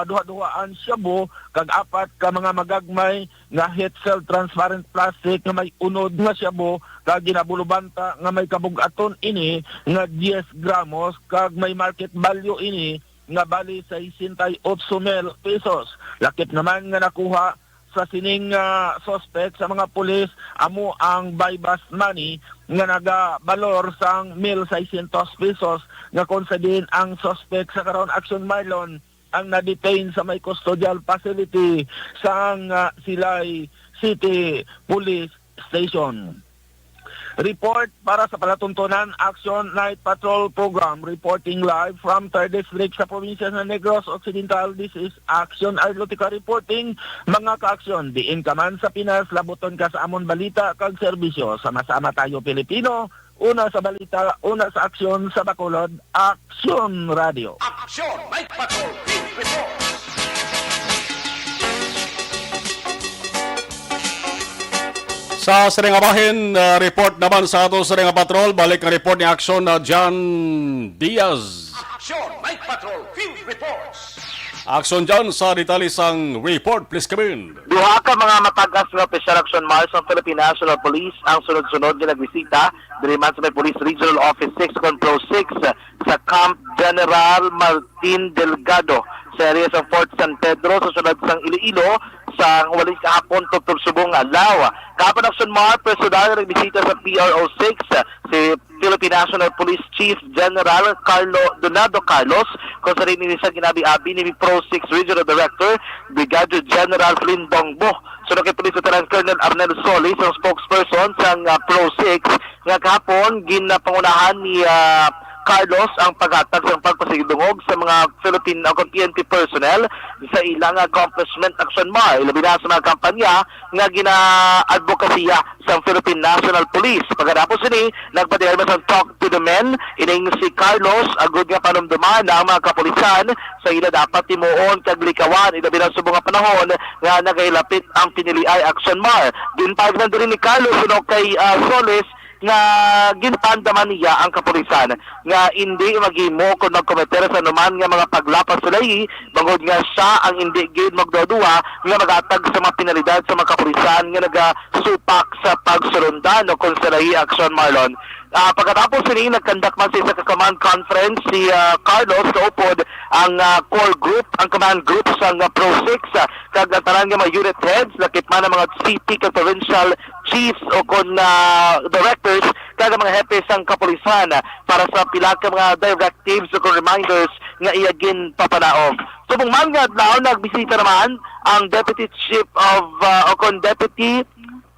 L: duha-duhaan shabu kag 4 ka mga magagmay nga heat cell transparent plastic nga may unod nga shabu kag ginabulubanta nga may kabug-aton ini nga 10 gramos kag may market value ini nga bali 68,000 pesos. Lakip naman nga nakuha sa sining suspect sa mga pulis amo ang buy bust money nga nagabalor sang 1,600 pesos nga konsedin ang suspect sa karon action Marlon ang na-detain sa may custodial facility sang Silay City Police Station. Report para sa palatuntunan Action Night Patrol Program, reporting live from 3rd District sa probinsya ng Negros Occidental. This is Action Arlotica reporting. Mga ka-aksyon, diin ka man sa Pinas, labuton ka sa amon balita kag serbisyo. Sama-sama tayo Pilipino, una sa balita, una sa aksyon sa Bacolod, Action Radio.
B: Action Night Patrol Field Report.
A: Sa Saringabahin, report naman sa ato Saringa Patrol. Balik ang report ni Action na John Diaz.
B: Action Night Patrol Field Reports.
A: Action John sa detalisang report. Please come in.
C: Duha ka mga matagas nga Special Action Mars ng Philippine National Police ang sunod-sunod nga nagbisita diri man sa may Police Regional Office 6 Control 6 sa Camp General Martin Delgado sa area sa Fort San Pedro sa sunod sang Iloilo sa walis kahapon tubtob subong adlaw. Kapag Action Mar, personal na nagbisita sa PRO 6 si Philippine National Police Chief General Donado Carlos kung sa rin sa ginabi-abi ni Pro 6 Regional Director Brigadier General Flynn Dongbo. Sunod kay Police Lieutenant Colonel Arnel Solis ang spokesperson sa Pro 6 nga kahapon ginapangunahan ni Carlos ang paghatag sa pagpasigdungog sa mga Philippine PNP personnel sa ilang accomplishment Action Mar. Ilabi na sa mga kampanya nga gina-advokasya sa Philippine National Police. Pagkatapos ini, nagpadihal sa Talk to the Men, ining si Carlos, agud nga panumduman na ang mga kapulisan sa ila dapat timuon kag likawan. Ilabi na sa mga panahon nga nagailapit ang piniliay Action Mar. Ginpag na rin ni Carlos suno kay Solis nga ginpandaman niya ang kapulisan nga hindi maghimo kung nagkometer sa naman nga mga paglapas sulay bangod nga siya ang hindi gid magdodua nga magatag sa mga penalidad sa mga kapulisan nga nagasupak sa pagsulundan o kung sulay Action Marlon. Pagkatapos sini nagkandak man sa command conference si Carlos kaupod ang core group, ang command group sa Pro 6 kag tarang nga mga unit heads lakip man ang mga city kag provincial chiefs o kon directors kag mga hepe sang kapulisan para sa pila ka mga directives o reminders nga iyagin papanaog. Subong man nga nagbisita naman ang Deputy Chief of Deputy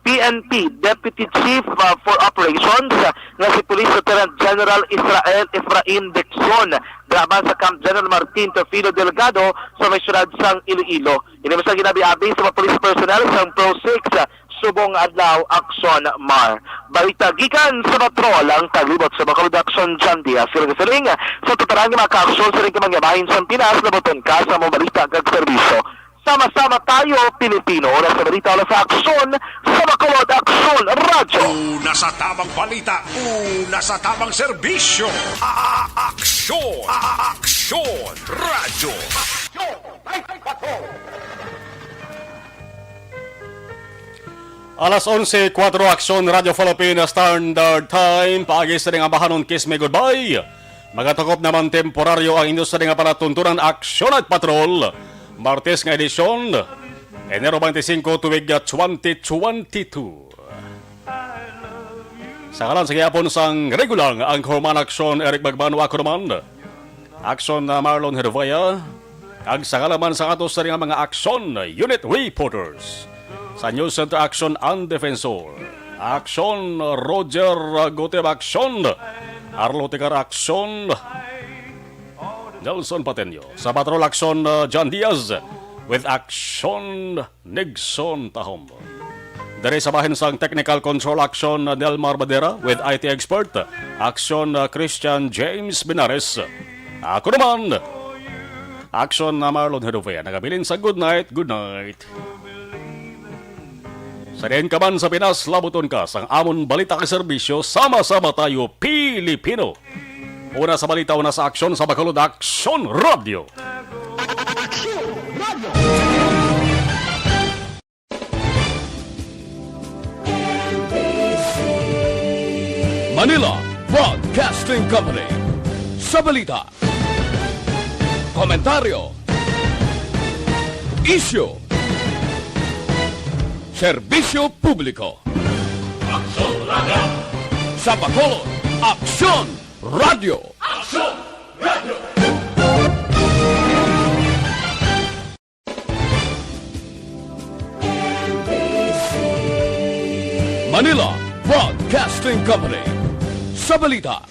C: PNP, Deputy Chief for Operations nga si Police Lieutenant General Israel Efrain Dexon draban sa Camp General Martin Teofilo Delgado sa may syudad sang Iloilo. Ini sa ginabi-abi sa mga police personnel sang Pro 6 subong adlaw Action Mar. Balita gikan sa patrol ang taglibot sa Bacolod Action John Diaz. Siling sa tutarang mga ka-aksyon sa rin kamangyabahin sa Pinas na buton ka sa mga balita kag serbisyo. Sama-sama tayo, Pilipino. Oras sa balita, oras sa aksyon, sa Bacolod Action Radio.
B: Una sa tamang balita, una sa tamang serbisyo. Aksyon! Aksyon! Radio! Aksyon! Night Patrol!
A: Alas 11:04 Aksyon Radio Philippines Standard Time. Paagi sa nga bahanon kiss me goodbye. Magatakop naman temporaryo ang inyo sa nga palatuntunan Aksyon at Patrol. Martes nga edisyon, Enero 25 tuwig 2022. Sa kalan sa gihapon sang regular ang Human Action Eric Bagbano ako naman. Action na Marlon Hervaya. Ang sa kalaman sa atos sa mga action unit reporters. Sa News Center Action ang Defensor. Action Roger Goteb Action. Arlo Tecar Action. Nelson Patenyo. Sa Patrol Action, John Diaz. With Action, Nixon Tahom. Dari sa bahin sang Technical Control Action, Nelmar Badera. With IT Expert, Action, Christian James Binares. Ako naman, Action, Marlon Hedovea. Nagabilin sa good night, good night. Sa rin ka man sa Pinas, labuton ka sang amon balita ka serbisyo. Sama-sama tayo, Pilipino. Una sa balita, una sa aksyon sa Bacolod Aksyon Radio.
B: Manila Broadcasting Company. Sa balita, komentaryo, isyu, serbisyo publiko. Aksyon Radio. Sa Bacolod, Aksyon Radio. Aksyon Radio. Manila Broadcasting Company. Sa balita,